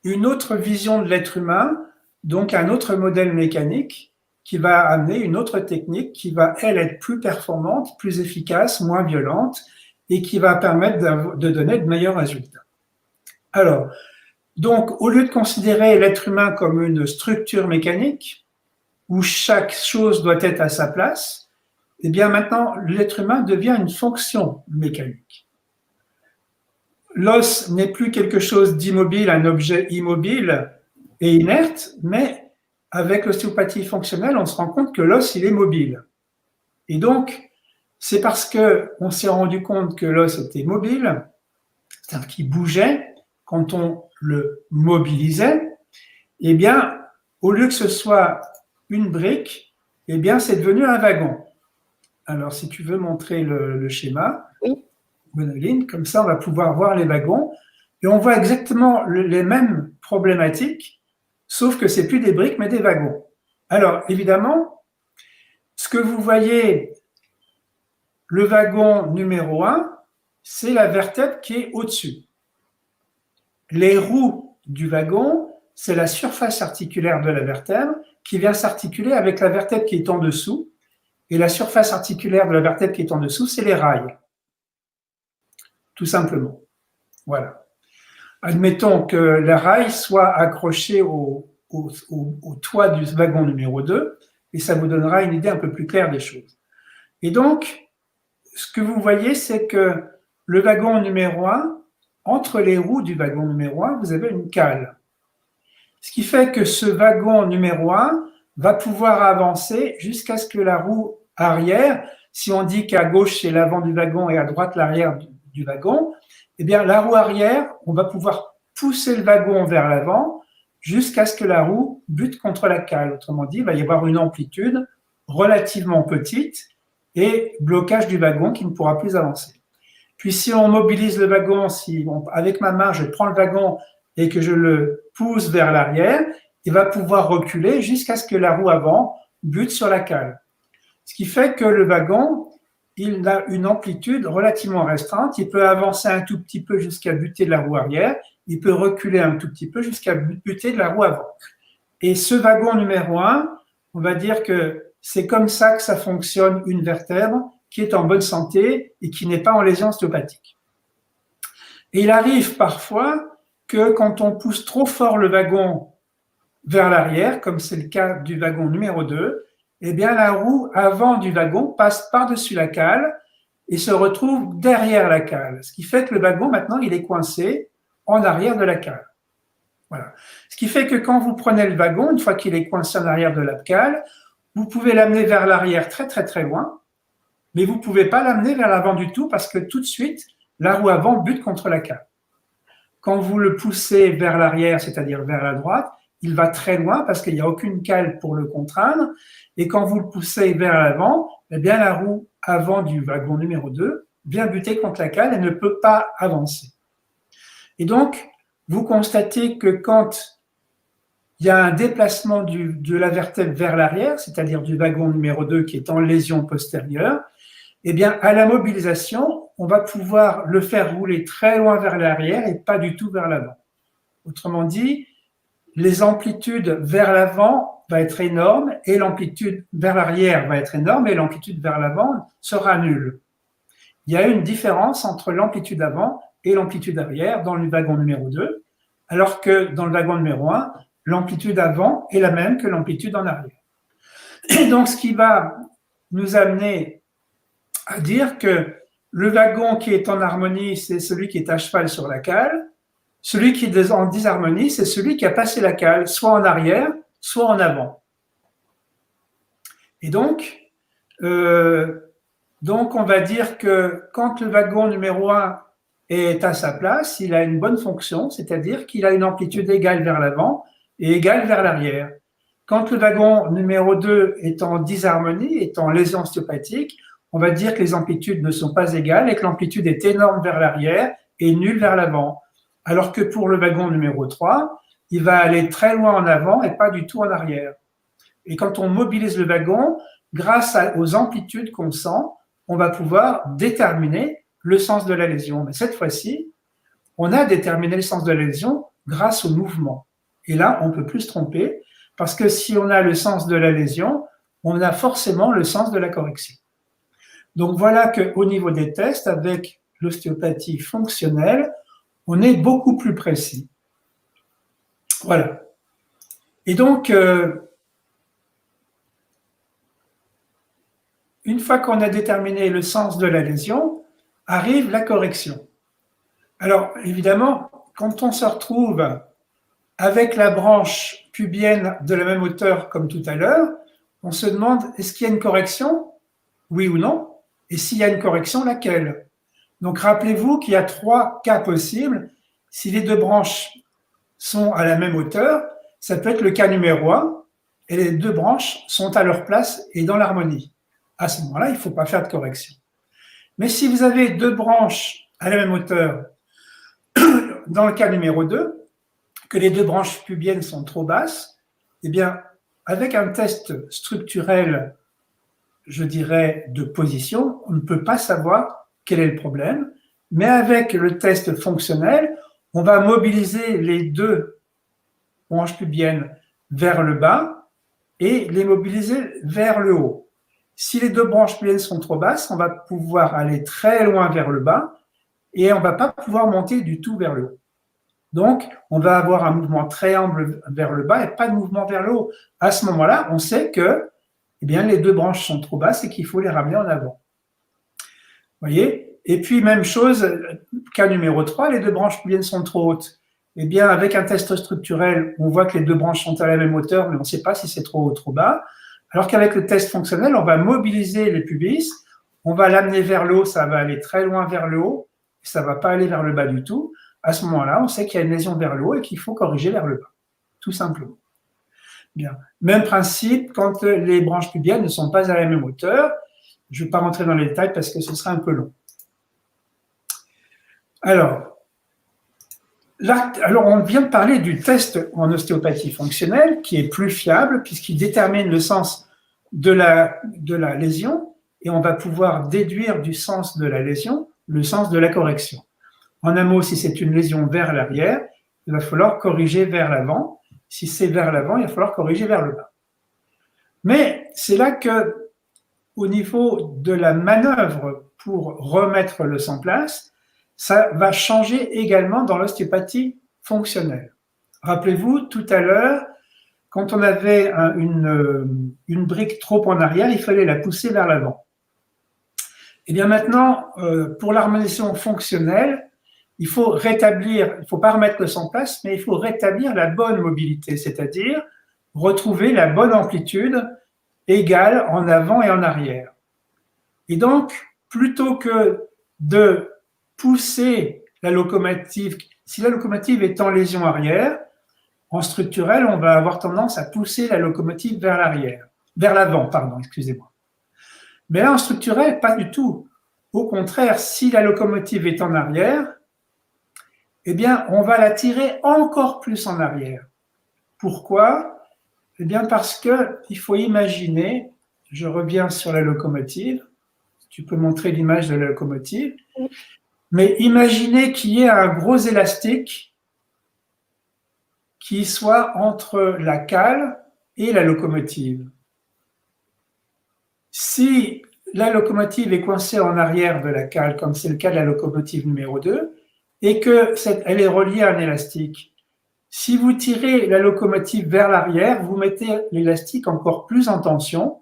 une autre vision de l'être humain, donc un autre modèle mécanique qui va amener une autre technique qui va, elle, être plus performante, plus efficace, moins violente et qui va permettre de donner de meilleurs résultats. Alors, donc, au lieu de considérer l'être humain comme une structure mécanique où chaque chose doit être à sa place, eh bien maintenant, l'être humain devient une fonction mécanique. L'os n'est plus quelque chose d'immobile, un objet immobile et inerte, mais avec l'ostéopathie fonctionnelle, on se rend compte que l'os, il est mobile. Et donc, c'est parce qu'on s'est rendu compte que l'os était mobile, c'est-à-dire qu'il bougeait, quand on le mobilisait, eh bien, au lieu que ce soit une brique, eh bien, c'est devenu un wagon. Alors, si tu veux montrer le schéma, oui. Gwénoline, comme ça, on va pouvoir voir les wagons, et on voit exactement les mêmes problématiques, sauf que c'est plus des briques, mais des wagons. Alors, évidemment, ce que vous voyez, le wagon numéro 1, c'est la vertèbre qui est au-dessus. Les roues du wagon, c'est la surface articulaire de la vertèbre qui vient s'articuler avec la vertèbre qui est en dessous. Et la surface articulaire de la vertèbre qui est en dessous, c'est les rails. Tout simplement. Voilà. Admettons que la rail soit accrochée au toit du wagon numéro 2 et ça vous donnera une idée un peu plus claire des choses. Et donc, ce que vous voyez, c'est que le wagon numéro 1, entre les roues du wagon numéro 1, vous avez une cale. Ce qui fait que ce wagon numéro 1 va pouvoir avancer jusqu'à ce que la roue arrière, si on dit qu'à gauche c'est l'avant du wagon et à droite l'arrière du wagon, eh bien la roue arrière, on va pouvoir pousser le wagon vers l'avant jusqu'à ce que la roue bute contre la cale. Autrement dit, il va y avoir une amplitude relativement petite et blocage du wagon qui ne pourra plus avancer. Puis si on mobilise le wagon, avec ma main, je prends le wagon et que je le pousse vers l'arrière, il va pouvoir reculer jusqu'à ce que la roue avant bute sur la cale. Ce qui fait que le wagon, il a une amplitude relativement restreinte. Il peut avancer un tout petit peu jusqu'à buter de la roue arrière. Il peut reculer un tout petit peu jusqu'à buter de la roue avant. Et ce wagon numéro 1, on va dire que c'est comme ça que ça fonctionne une vertèbre qui est en bonne santé et qui n'est pas en lésion ostéopathique. Et il arrive parfois que quand on pousse trop fort le wagon vers l'arrière, comme c'est le cas du wagon numéro 2, eh bien la roue avant du wagon passe par-dessus la cale et se retrouve derrière la cale. Ce qui fait que le wagon, maintenant, il est coincé en arrière de la cale. Voilà. Ce qui fait que quand vous prenez le wagon, une fois qu'il est coincé en arrière de la cale, vous pouvez l'amener vers l'arrière très très très loin, mais vous ne pouvez pas l'amener vers l'avant du tout parce que tout de suite, la roue avant bute contre la cale. Quand vous le poussez vers l'arrière, c'est-à-dire vers la droite, il va très loin parce qu'il n'y a aucune cale pour le contraindre. Et quand vous le poussez vers l'avant, eh bien la roue avant du wagon numéro 2 vient buter contre la cale et ne peut pas avancer. Et donc, vous constatez que quand il y a un déplacement de la vertèbre vers l'arrière, c'est-à-dire du wagon numéro 2 qui est en lésion postérieure, eh bien, à la mobilisation, on va pouvoir le faire rouler très loin vers l'arrière et pas du tout vers l'avant. Autrement dit, les amplitudes vers l'avant va être énorme et l'amplitude vers l'arrière va être énorme et l'amplitude vers l'avant sera nulle. Il y a une différence entre l'amplitude avant et l'amplitude arrière dans le wagon numéro 2, alors que dans le wagon numéro 1, l'amplitude avant est la même que l'amplitude en arrière. Et donc, ce qui va nous amener à dire que le wagon qui est en harmonie, c'est celui qui est à cheval sur la cale. Celui qui est en disharmonie, c'est celui qui a passé la cale, soit en arrière, soit en avant. Et donc on va dire que quand le wagon numéro 1 est à sa place, il a une bonne fonction, c'est-à-dire qu'il a une amplitude égale vers l'avant et égale vers l'arrière. Quand le wagon numéro 2 est en disharmonie, est en lésion ostéopathique, on va dire que les amplitudes ne sont pas égales et que l'amplitude est énorme vers l'arrière et nulle vers l'avant. Alors que pour le wagon numéro 3, il va aller très loin en avant et pas du tout en arrière. Et quand on mobilise le wagon, grâce aux amplitudes qu'on sent, on va pouvoir déterminer le sens de la lésion. Mais cette fois-ci, on a déterminé le sens de la lésion grâce au mouvement. Et là, on ne peut plus se tromper, parce que si on a le sens de la lésion, on a forcément le sens de la correction. Donc voilà qu'au niveau des tests, avec l'ostéopathie fonctionnelle, on est beaucoup plus précis. Voilà. Et donc, une fois qu'on a déterminé le sens de la lésion, arrive la correction. Alors, évidemment, quand on se retrouve avec la branche pubienne de la même hauteur comme tout à l'heure, on se demande, est-ce qu'il y a une correction? Oui ou non? Et s'il y a une correction, laquelle? Donc, rappelez-vous qu'il y a 3 cas possibles. Si les 2 branches sont à la même hauteur, ça peut être le cas numéro 1, et les 2 branches sont à leur place et dans l'harmonie. À ce moment-là, il ne faut pas faire de correction. Mais si vous avez 2 branches à la même hauteur, dans le cas numéro 2, que les 2 branches pubiennes sont trop basses, eh bien, avec un test structurel, je dirais, de position, on ne peut pas savoir quel est le problème, mais avec le test fonctionnel, on va mobiliser les 2 branches pubiennes vers le bas et les mobiliser vers le haut. Si les 2 branches pubiennes sont trop basses, on va pouvoir aller très loin vers le bas et on ne va pas pouvoir monter du tout vers le haut. Donc, on va avoir un mouvement très ample vers le bas et pas de mouvement vers le haut. À ce moment-là, on sait que eh bien, les 2 branches sont trop basses et qu'il faut les ramener en avant. Vous voyez? Et puis, même chose, cas numéro 3, les 2 branches pubiennes sont trop hautes. Eh bien, avec un test structurel, on voit que les 2 branches sont à la même hauteur, mais on ne sait pas si c'est trop haut ou trop bas. Alors qu'avec le test fonctionnel, on va mobiliser les pubis, on va l'amener vers le haut, ça va aller très loin vers le haut, ça ne va pas aller vers le bas du tout. À ce moment-là, on sait qu'il y a une lésion vers le haut et qu'il faut corriger vers le bas. tout simplement. Bien. Même principe quand les branches pubiennes ne sont pas à la même hauteur. Je ne vais pas rentrer dans les détails parce que ce serait un peu long. Alors, on vient de parler du test en ostéopathie fonctionnelle qui est plus fiable puisqu'il détermine le sens de la lésion et on va pouvoir déduire du sens de la lésion le sens de la correction. En un mot, si c'est une lésion vers l'arrière, il va falloir corriger vers l'avant. Si c'est vers l'avant, il va falloir corriger vers le bas. Mais c'est là que, au niveau de la manœuvre pour remettre l'os en place, ça va changer également dans l'ostéopathie fonctionnelle. Rappelez-vous, tout à l'heure, quand on avait une brique trop en arrière, il fallait la pousser vers l'avant. Et bien maintenant, pour l'harmonisation fonctionnelle, il faut rétablir, il ne faut pas remettre l'os en place, mais il faut rétablir la bonne mobilité, c'est-à-dire retrouver la bonne amplitude égale en avant et en arrière. Et donc, plutôt que de pousser la locomotive, si la locomotive est en lésion arrière, en structurel, on va avoir tendance à pousser la locomotive vers l'arrière, vers l'avant, pardon, excusez-moi. Mais là, en structurel, pas du tout. Au contraire, si la locomotive est en arrière, eh bien, on va la tirer encore plus en arrière. Pourquoi? Eh bien, parce qu'il faut imaginer, je reviens sur la locomotive, tu peux montrer l'image de la locomotive, mais imaginez qu'il y ait un gros élastique qui soit entre la cale et la locomotive. Si la locomotive est coincée en arrière de la cale, comme c'est le cas de la locomotive numéro 2, et qu'elle est reliée à un élastique, si vous tirez la locomotive vers l'arrière, vous mettez l'élastique encore plus en tension,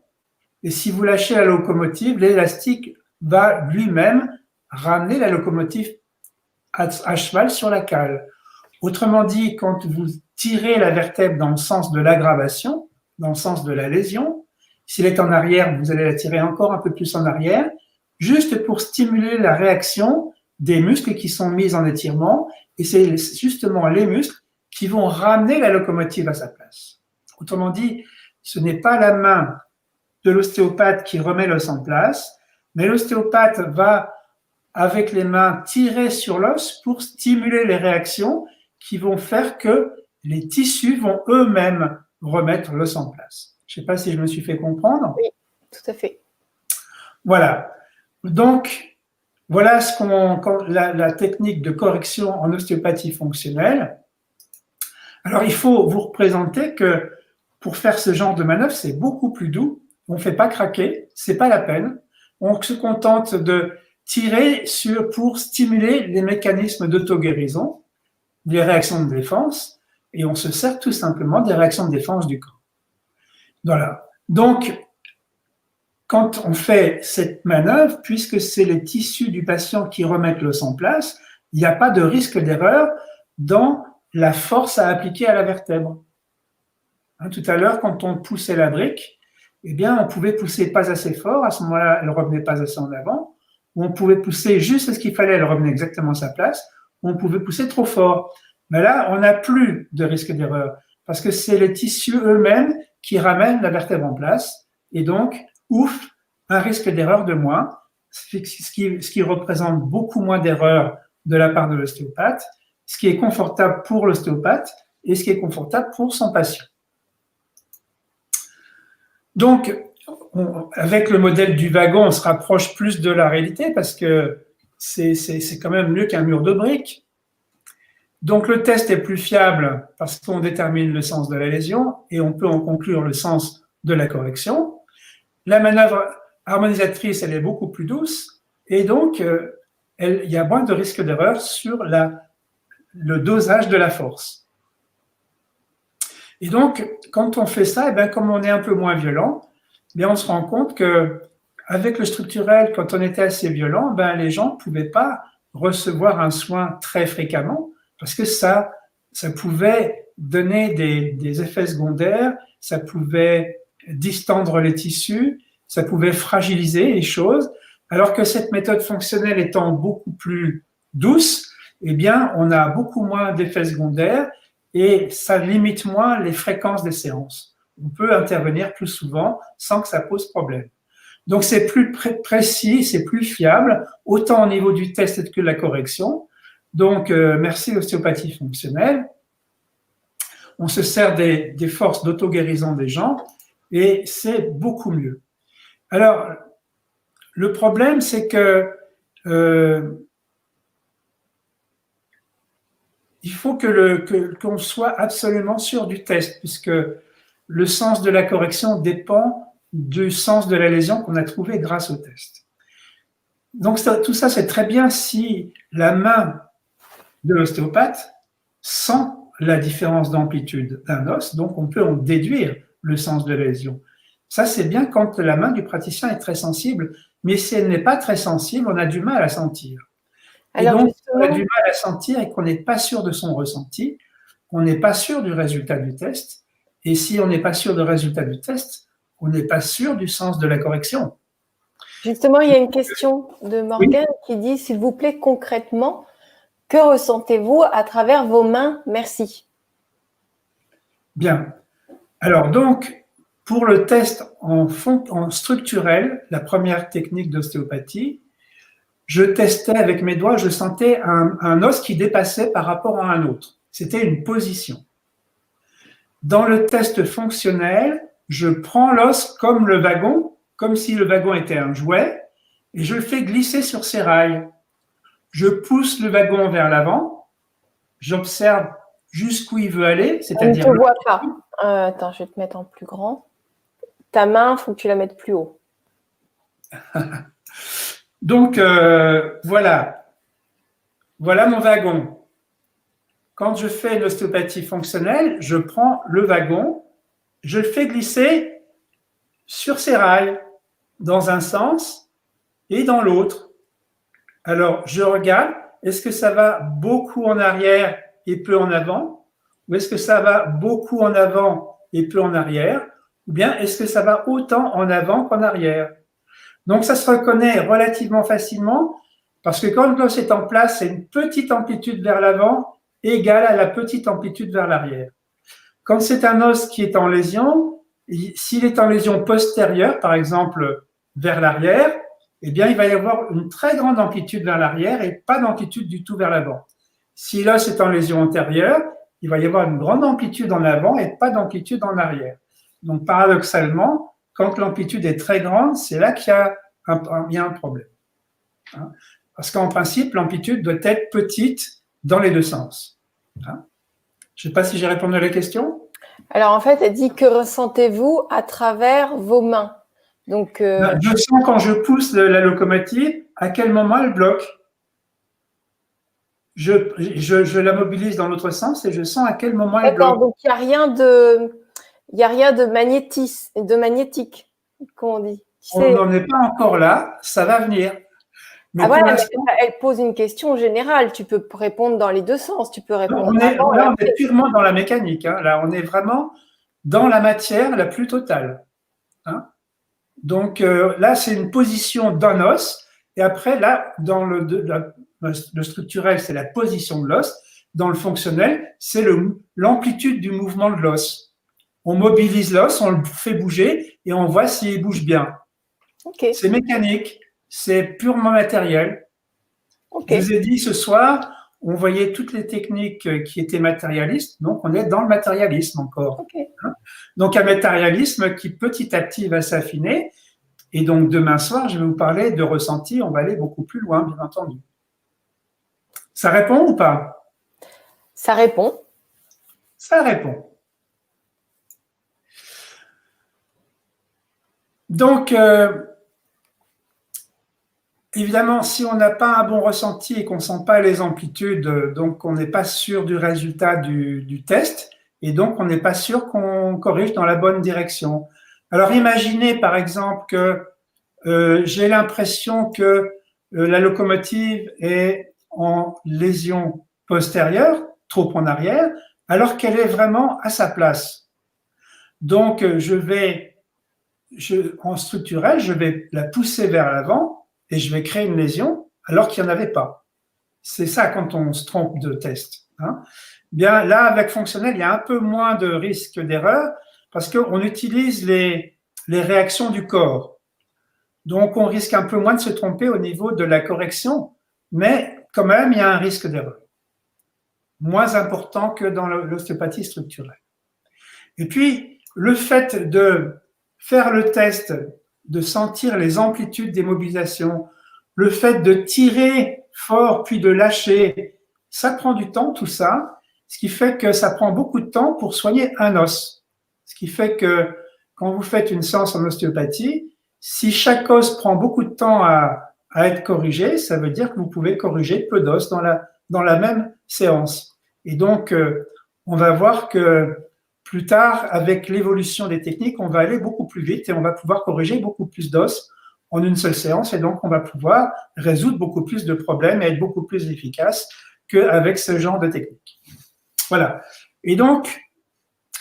et si vous lâchez la locomotive, l'élastique va lui-même ramener la locomotive à cheval sur la cale. Autrement dit, quand vous tirez la vertèbre dans le sens de l'aggravation, dans le sens de la lésion, s'il est en arrière, vous allez la tirer encore un peu plus en arrière, juste pour stimuler la réaction des muscles qui sont mis en étirement, et c'est justement les muscles qui vont ramener la locomotive à sa place. Autrement dit, ce n'est pas la main de l'ostéopathe qui remet l'os en place, mais l'ostéopathe va, avec les mains, tirer sur l'os pour stimuler les réactions qui vont faire que les tissus vont eux-mêmes remettre l'os en place. Je ne sais pas si je me suis fait comprendre. Oui, tout à fait. Voilà. Donc, voilà la technique de correction en ostéopathie fonctionnelle. Alors, il faut vous représenter que pour faire ce genre de manœuvre, c'est beaucoup plus doux. On ne fait pas craquer, c'est pas la peine. On se contente de tirer pour stimuler les mécanismes d'auto-guérison, des réactions de défense, et on se sert tout simplement des réactions de défense du corps. Voilà. Donc, quand on fait cette manœuvre, puisque c'est les tissus du patient qui remettent l'os en place, il n'y a pas de risque d'erreur dans la force à appliquer à la vertèbre. Tout à l'heure, quand on poussait la brique, eh bien, on pouvait pousser pas assez fort, à ce moment-là, elle ne revenait pas assez en avant, ou on pouvait pousser juste ce qu'il fallait, elle revenait exactement à sa place, ou on pouvait pousser trop fort. Mais là, on n'a plus de risque d'erreur, parce que c'est les tissus eux-mêmes qui ramènent la vertèbre en place, et donc, ouf, un risque d'erreur de moins, ce qui représente beaucoup moins d'erreurs de la part de l'ostéopathe, ce qui est confortable pour l'ostéopathe et ce qui est confortable pour son patient. Donc, avec le modèle du wagon, on se rapproche plus de la réalité parce que c'est quand même mieux qu'un mur de briques. Donc, le test est plus fiable parce qu'on détermine le sens de la lésion et on peut en conclure le sens de la correction. La manœuvre harmonisatrice, elle est beaucoup plus douce et donc, il y a moins de risque d'erreur sur le dosage de la force. Et donc, quand on fait ça, comme on est un peu moins violent, on se rend compte qu'avec le structurel, quand on était assez violent, les gens ne pouvaient pas recevoir un soin très fréquemment parce que ça pouvait donner des effets secondaires, ça pouvait distendre les tissus, ça pouvait fragiliser les choses, alors que cette méthode fonctionnelle étant beaucoup plus douce, on a beaucoup moins d'effets secondaires et ça limite moins les fréquences des séances. On peut intervenir plus souvent sans que ça pose problème. Donc c'est plus précis, c'est plus fiable, autant au niveau du test que de la correction. Donc merci l'ostéopathie fonctionnelle. On se sert des forces d'auto-guérison des gens et c'est beaucoup mieux. Alors, le problème, c'est que il faut qu'on soit absolument sûr du test, puisque le sens de la correction dépend du sens de la lésion qu'on a trouvé grâce au test. Donc tout ça, c'est très bien si la main de l'ostéopathe sent la différence d'amplitude d'un os, donc on peut en déduire le sens de la lésion. Ça, c'est bien quand la main du praticien est très sensible, mais si elle n'est pas très sensible, on a du mal à sentir. Alors, et donc, on a du mal à sentir et qu'on n'est pas sûr de son ressenti, on n'est pas sûr du résultat du test, et si on n'est pas sûr du résultat du test, on n'est pas sûr du sens de la correction. Justement, il y a une question de Morgane qui dit, s'il vous plaît, concrètement, que ressentez-vous à travers vos mains? Merci. Bien. Alors donc, pour le test en structurel, la première technique d'ostéopathie, je testais avec mes doigts, je sentais un os qui dépassait par rapport à un autre. C'était une position. Dans le test fonctionnel, je prends l'os comme le wagon, comme si le wagon était un jouet, et je le fais glisser sur ses rails. Je pousse le wagon vers l'avant, j'observe jusqu'où il veut aller, c'est-à-dire… On ne te voit pas. Attends, je vais te mettre en plus grand. Ta main, il faut que tu la mettes plus haut. Donc, voilà mon wagon. Quand je fais une ostéopathie fonctionnelle, je prends le wagon, je le fais glisser sur ses rails, dans un sens et dans l'autre. Alors, je regarde, est-ce que ça va beaucoup en arrière et peu en avant? Ou est-ce que ça va beaucoup en avant et peu en arrière? Ou bien est-ce que ça va autant en avant qu'en arrière? Donc, ça se reconnaît relativement facilement parce que quand l'os est en place, c'est une petite amplitude vers l'avant égale à la petite amplitude vers l'arrière. Quand c'est un os qui est en lésion, s'il est en lésion postérieure, par exemple vers l'arrière, eh bien, il va y avoir une très grande amplitude vers l'arrière et pas d'amplitude du tout vers l'avant. Si l'os est en lésion antérieure, il va y avoir une grande amplitude en avant et pas d'amplitude en arrière. Donc, paradoxalement, quand l'amplitude est très grande, c'est là qu'il y a un problème. Parce qu'en principe, l'amplitude doit être petite dans les deux sens. Je ne sais pas si j'ai répondu à la question. Alors, en fait, elle dit, que ressentez-vous à travers vos mains? Donc, je sens quand je pousse la locomotive, à quel moment elle bloque. Je la mobilise dans l'autre sens et je sens à quel moment elle bloque. D'accord, donc il n'y a rien de magnétique, comme on dit. On n'en est pas encore là, ça va venir. Mais voilà, elle pose une question générale. Tu peux répondre dans les deux sens. Tu peux répondre. On est purement dans la mécanique. Là, on est vraiment dans la matière la plus totale. Donc là, c'est une position d'un os. Et après, là, dans le structurel, c'est la position de l'os. Dans le fonctionnel, c'est l'amplitude du mouvement de l'os. On mobilise l'os, on le fait bouger et on voit s'il bouge bien. Okay. C'est mécanique, c'est purement matériel. Okay. Je vous ai dit ce soir, on voyait toutes les techniques qui étaient matérialistes, donc on est dans le matérialisme encore. Okay. Donc un matérialisme qui petit à petit va s'affiner. Et donc demain soir, je vais vous parler de ressenti, on va aller beaucoup plus loin, bien entendu. Ça répond ou pas? Ça répond. Ça répond. Donc, évidemment, si on n'a pas un bon ressenti et qu'on ne sent pas les amplitudes, donc on n'est pas sûr du résultat du test et donc on n'est pas sûr qu'on corrige dans la bonne direction. Alors, imaginez par exemple que j'ai l'impression que la locomotive est en lésion postérieure, trop en arrière, alors qu'elle est vraiment à sa place. Donc, en structurel, je vais la pousser vers l'avant et je vais créer une lésion alors qu'il n'y en avait pas. C'est ça quand on se trompe de test. Bien là, avec fonctionnel, il y a un peu moins de risque d'erreur parce qu'on utilise les réactions du corps. Donc, on risque un peu moins de se tromper au niveau de la correction, mais quand même, il y a un risque d'erreur. Moins important que dans l'ostéopathie structurelle. Et puis, le fait de faire le test, de sentir les amplitudes des mobilisations, le fait de tirer fort puis de lâcher, ça prend du temps, tout ça, ce qui fait que ça prend beaucoup de temps pour soigner un os. Ce qui fait que quand vous faites une séance en ostéopathie, si chaque os prend beaucoup de temps à être corrigé, ça veut dire que vous pouvez corriger peu d'os dans la même séance. Et donc, on va voir que plus tard, avec l'évolution des techniques, on va aller beaucoup plus vite et on va pouvoir corriger beaucoup plus d'os en une seule séance. Et donc, on va pouvoir résoudre beaucoup plus de problèmes et être beaucoup plus efficace qu'avec ce genre de technique. Voilà. Et donc,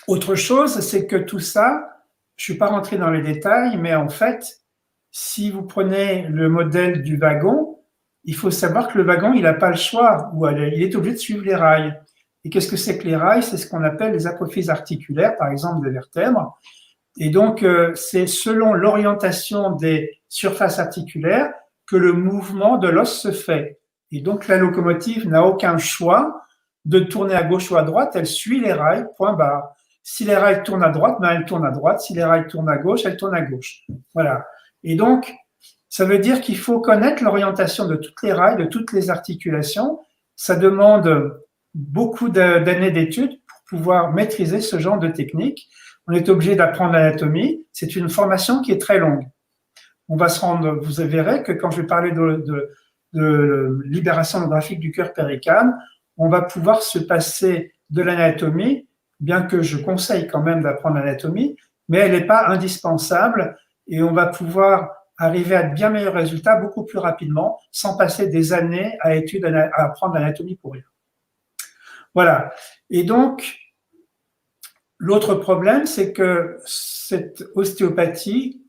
autre chose, c'est que tout ça, je ne suis pas rentré dans les détails, mais en fait, si vous prenez le modèle du wagon, il faut savoir que le wagon, il n'a pas le choix, ou il est obligé de suivre les rails. Et qu'est-ce que c'est que les rails? C'est ce qu'on appelle les apophyses articulaires, par exemple, des vertèbres. Et donc, c'est selon l'orientation des surfaces articulaires que le mouvement de l'os se fait. Et donc, la locomotive n'a aucun choix de tourner à gauche ou à droite, elle suit les rails, point barre. Si les rails tournent à droite, ben elle tourne à droite. Si les rails tournent à gauche, elle tourne à gauche. Voilà. Et donc, ça veut dire qu'il faut connaître l'orientation de toutes les rails, de toutes les articulations. Ça demande beaucoup d'années d'études pour pouvoir maîtriser ce genre de technique. On est obligé d'apprendre l'anatomie. C'est une formation qui est très longue. On va se rendre, vous verrez que quand je vais parler de libération holographique du cœur péricane, on va pouvoir se passer de l'anatomie, bien que je conseille quand même d'apprendre l'anatomie, mais elle n'est pas indispensable et on va pouvoir arriver à de bien meilleurs résultats beaucoup plus rapidement sans passer des années à apprendre l'anatomie pour rien. Voilà. Et donc, l'autre problème, c'est que cette ostéopathie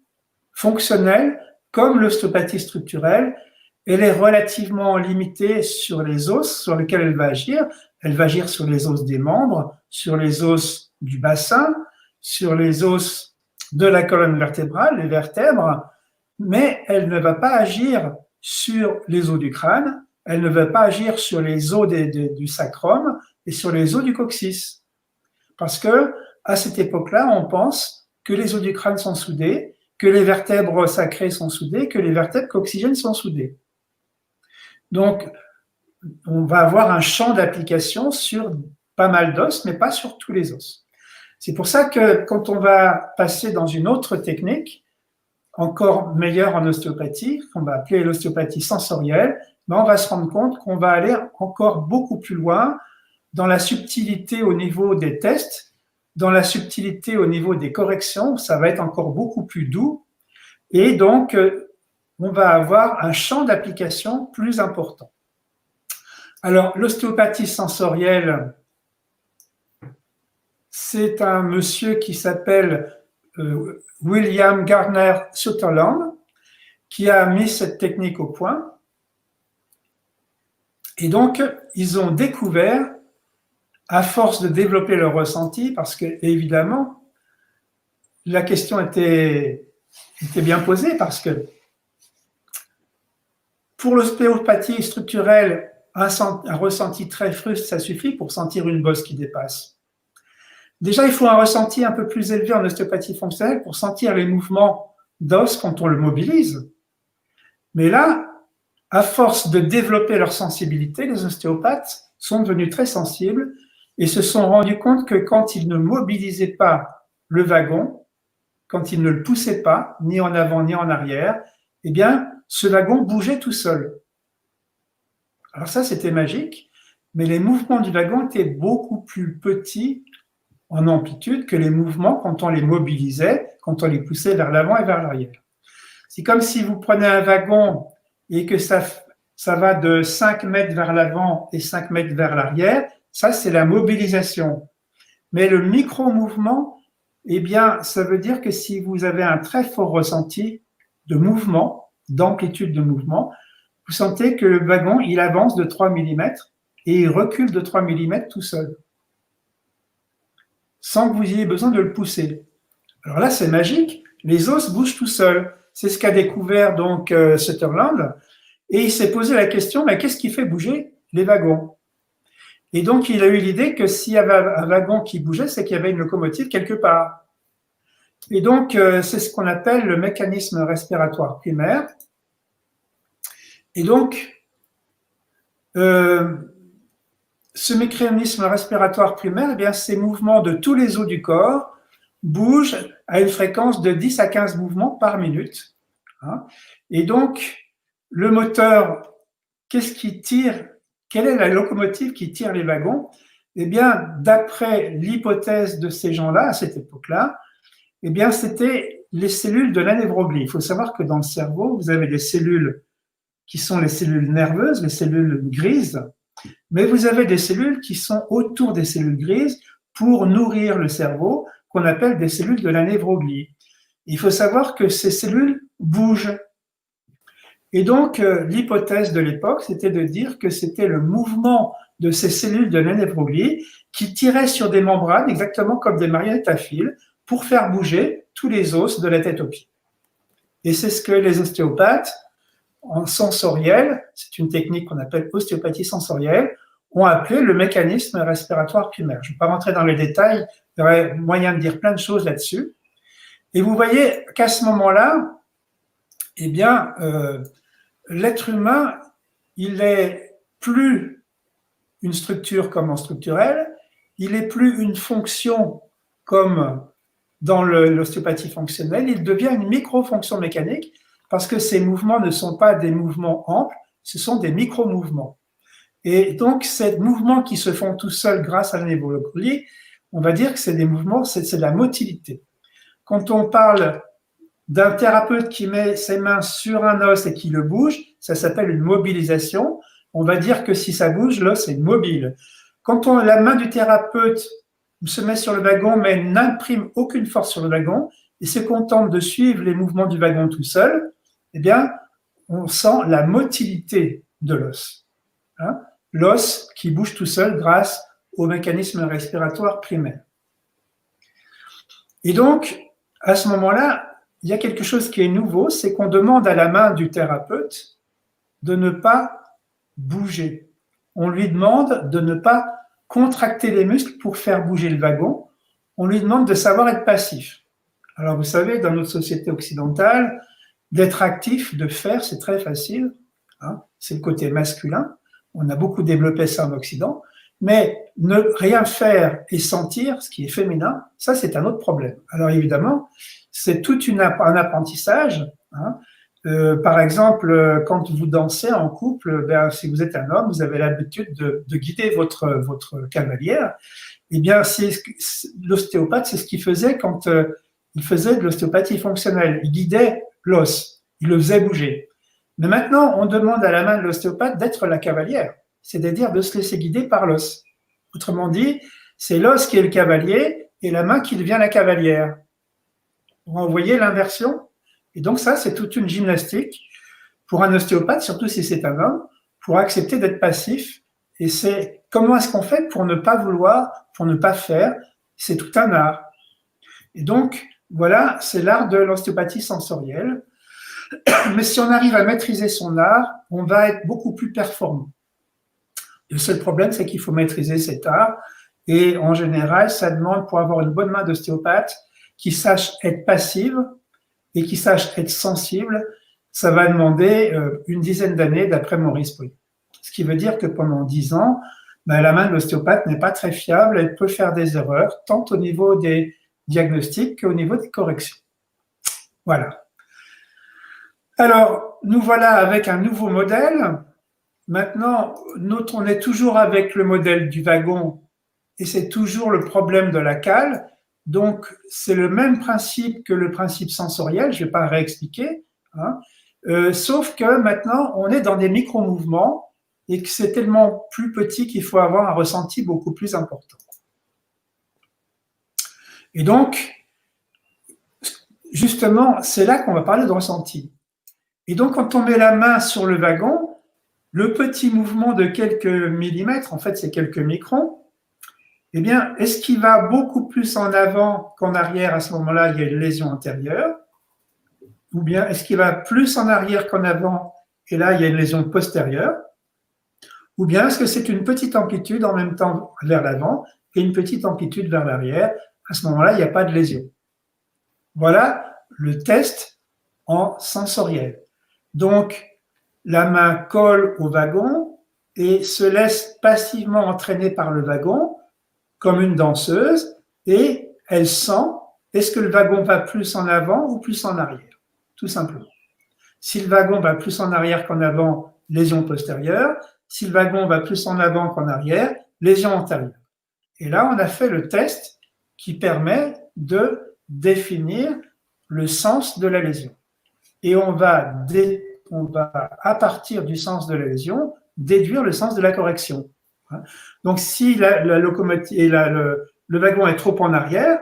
fonctionnelle, comme l'ostéopathie structurelle, elle est relativement limitée sur les os sur lesquels elle va agir. Elle va agir sur les os des membres, sur les os du bassin, sur les os de la colonne vertébrale, les vertèbres, mais elle ne va pas agir sur les os du crâne, elle ne va pas agir sur les os du sacrum et sur les os du coccyx. Parce que, à cette époque-là, on pense que les os du crâne sont soudés, que les vertèbres sacrées sont soudées, que les vertèbres coccygènes sont soudées. Donc, on va avoir un champ d'application sur pas mal d'os, mais pas sur tous les os. C'est pour ça que quand on va passer dans une autre technique, encore meilleure en ostéopathie, qu'on va appeler l'ostéopathie sensorielle, ben on va se rendre compte qu'on va aller encore beaucoup plus loin dans la subtilité au niveau des tests, dans la subtilité au niveau des corrections, ça va être encore beaucoup plus doux, et donc on va avoir un champ d'application plus important. Alors, l'ostéopathie sensorielle, c'est un monsieur qui s'appelle William Gardner Sutherland, qui a mis cette technique au point. Et donc, ils ont découvert, à force de développer leur ressenti, parce que, évidemment, la question était bien posée, parce que pour l'ostéopathie structurelle, un ressenti très fruste, ça suffit pour sentir une bosse qui dépasse. Déjà, il faut un ressenti un peu plus élevé en ostéopathie fonctionnelle pour sentir les mouvements d'os quand on le mobilise. Mais là, à force de développer leur sensibilité, les ostéopathes sont devenus très sensibles et se sont rendus compte que quand ils ne mobilisaient pas le wagon, quand ils ne le poussaient pas, ni en avant ni en arrière, eh bien, ce wagon bougeait tout seul. Alors ça, c'était magique, mais les mouvements du wagon étaient beaucoup plus petits en amplitude que les mouvements quand on les mobilisait, quand on les poussait vers l'avant et vers l'arrière. C'est comme si vous prenez un wagon et que ça va de 5 mètres vers l'avant et 5 mètres vers l'arrière, ça c'est la mobilisation. Mais le micro-mouvement, eh bien, ça veut dire que si vous avez un très fort ressenti de mouvement, d'amplitude de mouvement, vous sentez que le wagon, il avance de 3 mm et il recule de 3 mm tout seul. sans que vous ayez besoin de le pousser. Alors là, c'est magique, les os bougent tout seuls. C'est ce qu'a découvert donc Sutherland, et il s'est posé la question, mais qu'est-ce qui fait bouger les wagons? Et donc, il a eu l'idée que s'il y avait un wagon qui bougeait, c'est qu'il y avait une locomotive quelque part. Et donc, c'est ce qu'on appelle le mécanisme respiratoire primaire. Et donc, ce mécanisme respiratoire primaire, eh bien, ces mouvements de tous les os du corps bougent à une fréquence de 10 à 15 mouvements par minute. Et donc, le moteur, qu'est-ce qui tire? Quelle est la locomotive qui tire les wagons? Eh bien, d'après l'hypothèse de ces gens-là, à cette époque-là, eh bien, c'était les cellules de l'anévroglie. Il faut savoir que dans le cerveau, vous avez des cellules qui sont les cellules nerveuses, les cellules grises, mais vous avez des cellules qui sont autour des cellules grises pour nourrir le cerveau, qu'on appelle des cellules de l'anévroglie. Il faut savoir que ces cellules bougent. Et donc, l'hypothèse de l'époque, c'était de dire que c'était le mouvement de ces cellules de l'anévroglie qui tiraient sur des membranes, exactement comme des marionnettes à fil, pour faire bouger tous les os de la tête aux pieds. Et c'est ce que les ostéopathes, en sensoriel, c'est une technique qu'on appelle ostéopathie sensorielle, ont appelé le mécanisme respiratoire primaire. Je ne vais pas rentrer dans les détails, il y aurait moyen de dire plein de choses là-dessus. Et vous voyez qu'à ce moment-là, eh bien, l'être humain, il est plus une structure comme en structurelle, il est plus une fonction comme dans l'ostéopathie fonctionnelle, il devient une micro-fonction mécanique parce que ces mouvements ne sont pas des mouvements amples, ce sont des micro-mouvements. Et donc, ces mouvements qui se font tout seuls grâce à la névrologie, on va dire que c'est des mouvements, c'est de la motilité. Quand on parle d'un thérapeute qui met ses mains sur un os et qui le bouge, ça s'appelle une mobilisation. On va dire que si ça bouge, l'os est mobile. Quand la main du thérapeute se met sur le wagon mais n'imprime aucune force sur le wagon et se contente de suivre les mouvements du wagon tout seul, eh bien, on sent la motilité de l'os. L'os qui bouge tout seul grâce au mécanisme respiratoire primaire. Et donc, à ce moment-là, il y a quelque chose qui est nouveau, c'est qu'on demande à la main du thérapeute de ne pas bouger. On lui demande de ne pas contracter les muscles pour faire bouger le wagon. On lui demande de savoir être passif. Alors, vous savez, dans notre société occidentale, d'être actif, de faire, c'est très facile. C'est le côté masculin. On a beaucoup développé ça en Occident. Mais ne rien faire et sentir, ce qui est féminin, ça, c'est un autre problème. Alors, évidemment, c'est tout un apprentissage. Par exemple, quand vous dansez en couple, si vous êtes un homme, vous avez l'habitude de guider votre cavalière. Eh bien, l'ostéopathe, c'est ce qu'il faisait quand il faisait de l'ostéopathie fonctionnelle. Il guidait l'os, il le faisait bouger. Mais maintenant, on demande à la main de l'ostéopathe d'être la cavalière, c'est-à-dire de se laisser guider par l'os. Autrement dit, c'est l'os qui est le cavalier et la main qui devient la cavalière. Vous voyez l'inversion? Et donc ça, c'est toute une gymnastique pour un ostéopathe, surtout si c'est un homme, pour accepter d'être passif. Et c'est comment est-ce qu'on fait pour ne pas vouloir, pour ne pas faire? C'est tout un art. Et donc, voilà, c'est l'art de l'ostéopathie sensorielle. Mais si on arrive à maîtriser son art, on va être beaucoup plus performant. Le seul problème, c'est qu'il faut maîtriser cet art. Et en général, ça demande, pour avoir une bonne main d'ostéopathe, qui sache être passive et qui sache être sensible, ça va demander une dizaine d'années d'après Maurice Pouillet. Ce qui veut dire que pendant 10 ans, la main de l'ostéopathe n'est pas très fiable, elle peut faire des erreurs, tant au niveau des diagnostics qu'au niveau des corrections. Voilà. Alors, nous voilà avec un nouveau modèle. Maintenant, on est toujours avec le modèle du wagon et c'est toujours le problème de la cale. Donc, c'est le même principe que le principe sensoriel, je ne vais pas réexpliquer, sauf que maintenant, on est dans des micro-mouvements et que c'est tellement plus petit qu'il faut avoir un ressenti beaucoup plus important. Et donc, justement, c'est là qu'on va parler de ressenti. Et donc, quand on met la main sur le wagon, le petit mouvement de quelques millimètres, en fait, c'est quelques microns, eh bien, est-ce qu'il va beaucoup plus en avant qu'en arrière? À ce moment-là, il y a une lésion antérieure. Ou bien est-ce qu'il va plus en arrière qu'en avant et là, il y a une lésion postérieure? Ou bien est-ce que c'est une petite amplitude en même temps vers l'avant et une petite amplitude vers l'arrière? À ce moment-là, il n'y a pas de lésion. Voilà le test en sensoriel. Donc, la main colle au wagon et se laisse passivement entraîner par le wagon comme une danseuse et elle sent est-ce que le wagon va plus en avant ou plus en arrière, tout simplement. Si le wagon va plus en arrière qu'en avant, lésion postérieure. Si le wagon va plus en avant qu'en arrière, lésion antérieure. Et là, on a fait le test qui permet de définir le sens de la lésion. Et on va, à partir du sens de la lésion, déduire le sens de la correction. Donc, si la locomotive et le wagon est trop en arrière,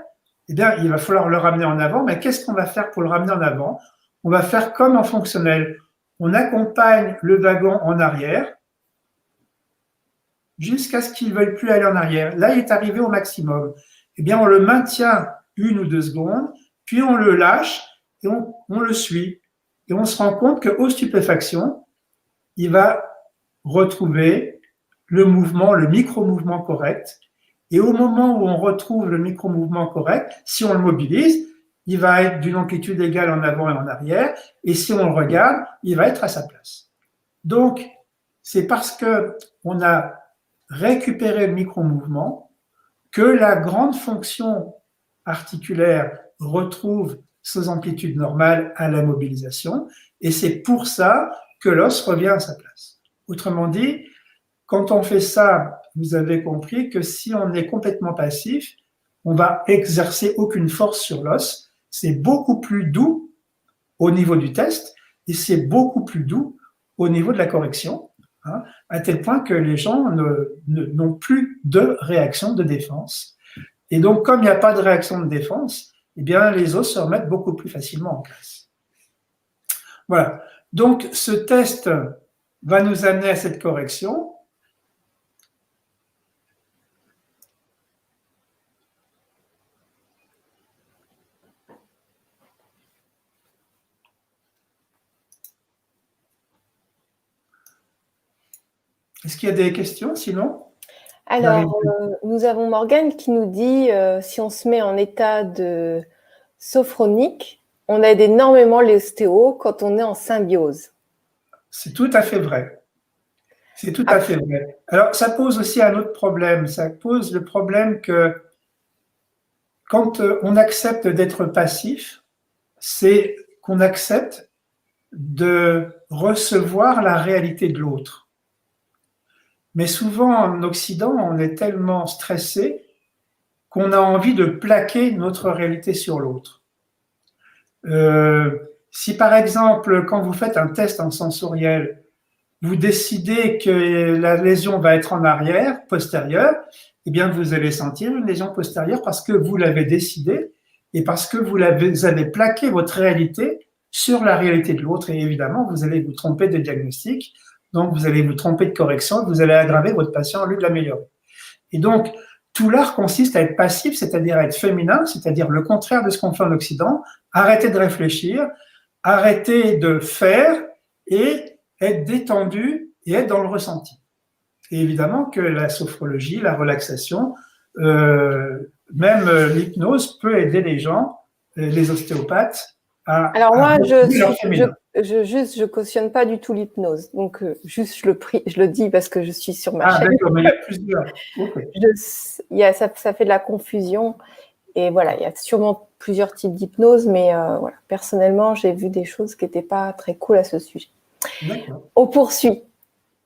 eh bien, il va falloir le ramener en avant. Mais qu'est-ce qu'on va faire pour le ramener en avant? On va faire comme en fonctionnel. On accompagne le wagon en arrière jusqu'à ce qu'il ne veuille plus aller en arrière. Là, il est arrivé au maximum. Eh bien, on le maintient 1 ou 2 secondes, puis on le lâche et on le suit. Et on se rend compte qu'aux stupéfactions, il va retrouver le mouvement, le micro-mouvement correct. Et au moment où on retrouve le micro-mouvement correct, si on le mobilise, il va être d'une amplitude égale en avant et en arrière. Et si on le regarde, il va être à sa place. Donc, c'est parce qu'on a récupéré le micro-mouvement que la grande fonction articulaire retrouve ses amplitudes normales à la mobilisation. Et c'est pour ça que l'os revient à sa place. Autrement dit, quand on fait ça, vous avez compris que si on est complètement passif, on va exercer aucune force sur l'os. C'est beaucoup plus doux au niveau du test et c'est beaucoup plus doux au niveau de la correction, à tel point que les gens n'ont plus de réaction de défense. Et donc, comme il n'y a pas de réaction de défense, eh bien, les os se remettent beaucoup plus facilement en place. Voilà. Donc, ce test va nous amener à cette correction. Est-ce qu'il y a des questions sinon? Alors, nous avons Morgane qui nous dit si on se met en état de sophronique, on aide énormément l'ostéo quand on est en symbiose. C'est tout à fait vrai. C'est tout à fait vrai. Alors, ça pose aussi un autre problème. Ça pose le problème que quand on accepte d'être passif, c'est qu'on accepte de recevoir la réalité de l'autre. Mais souvent, en Occident, on est tellement stressé qu'on a envie de plaquer notre réalité sur l'autre. Si par exemple, quand vous faites un test en sensoriel, vous décidez que la lésion va être en arrière, postérieure, eh bien vous allez sentir une lésion postérieure parce que vous l'avez décidé et parce que vous avez plaqué votre réalité sur la réalité de l'autre. Et évidemment, vous allez vous tromper de diagnostic, donc vous allez vous tromper de correction, vous allez aggraver votre patient au lieu de l'améliorer. Et donc, tout l'art consiste à être passif, c'est-à-dire à être féminin, c'est-à-dire le contraire de ce qu'on fait en Occident, arrêter de réfléchir, arrêter de faire et être détendu et être dans le ressenti. Et évidemment que la sophrologie, la relaxation, même l'hypnose peut aider les gens, les ostéopathes, à... Alors moi, je cautionne pas du tout l'hypnose. Donc, juste, je le dis parce que je suis sur ma chaîne. D'accord, mais il y a plusieurs. Okay. Ça fait de la confusion. Et voilà, il y a sûrement plusieurs types d'hypnose, mais voilà, personnellement, j'ai vu des choses qui n'étaient pas très cool à ce sujet. On poursuit.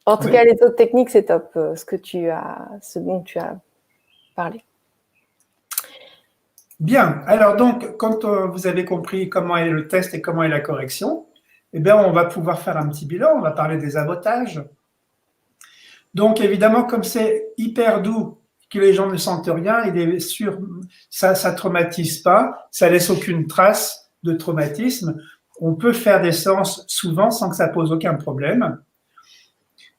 En tout cas, les autres techniques, c'est top, ce dont tu as parlé. Bien. Alors donc, quand vous avez compris comment est le test et comment est la correction, eh bien, on va pouvoir faire un petit bilan. On va parler des avantages. Donc, évidemment, comme c'est hyper doux, que les gens ne sentent rien, il est sûr, ça traumatise pas, ça laisse aucune trace de traumatisme. On peut faire des séances souvent sans que ça pose aucun problème.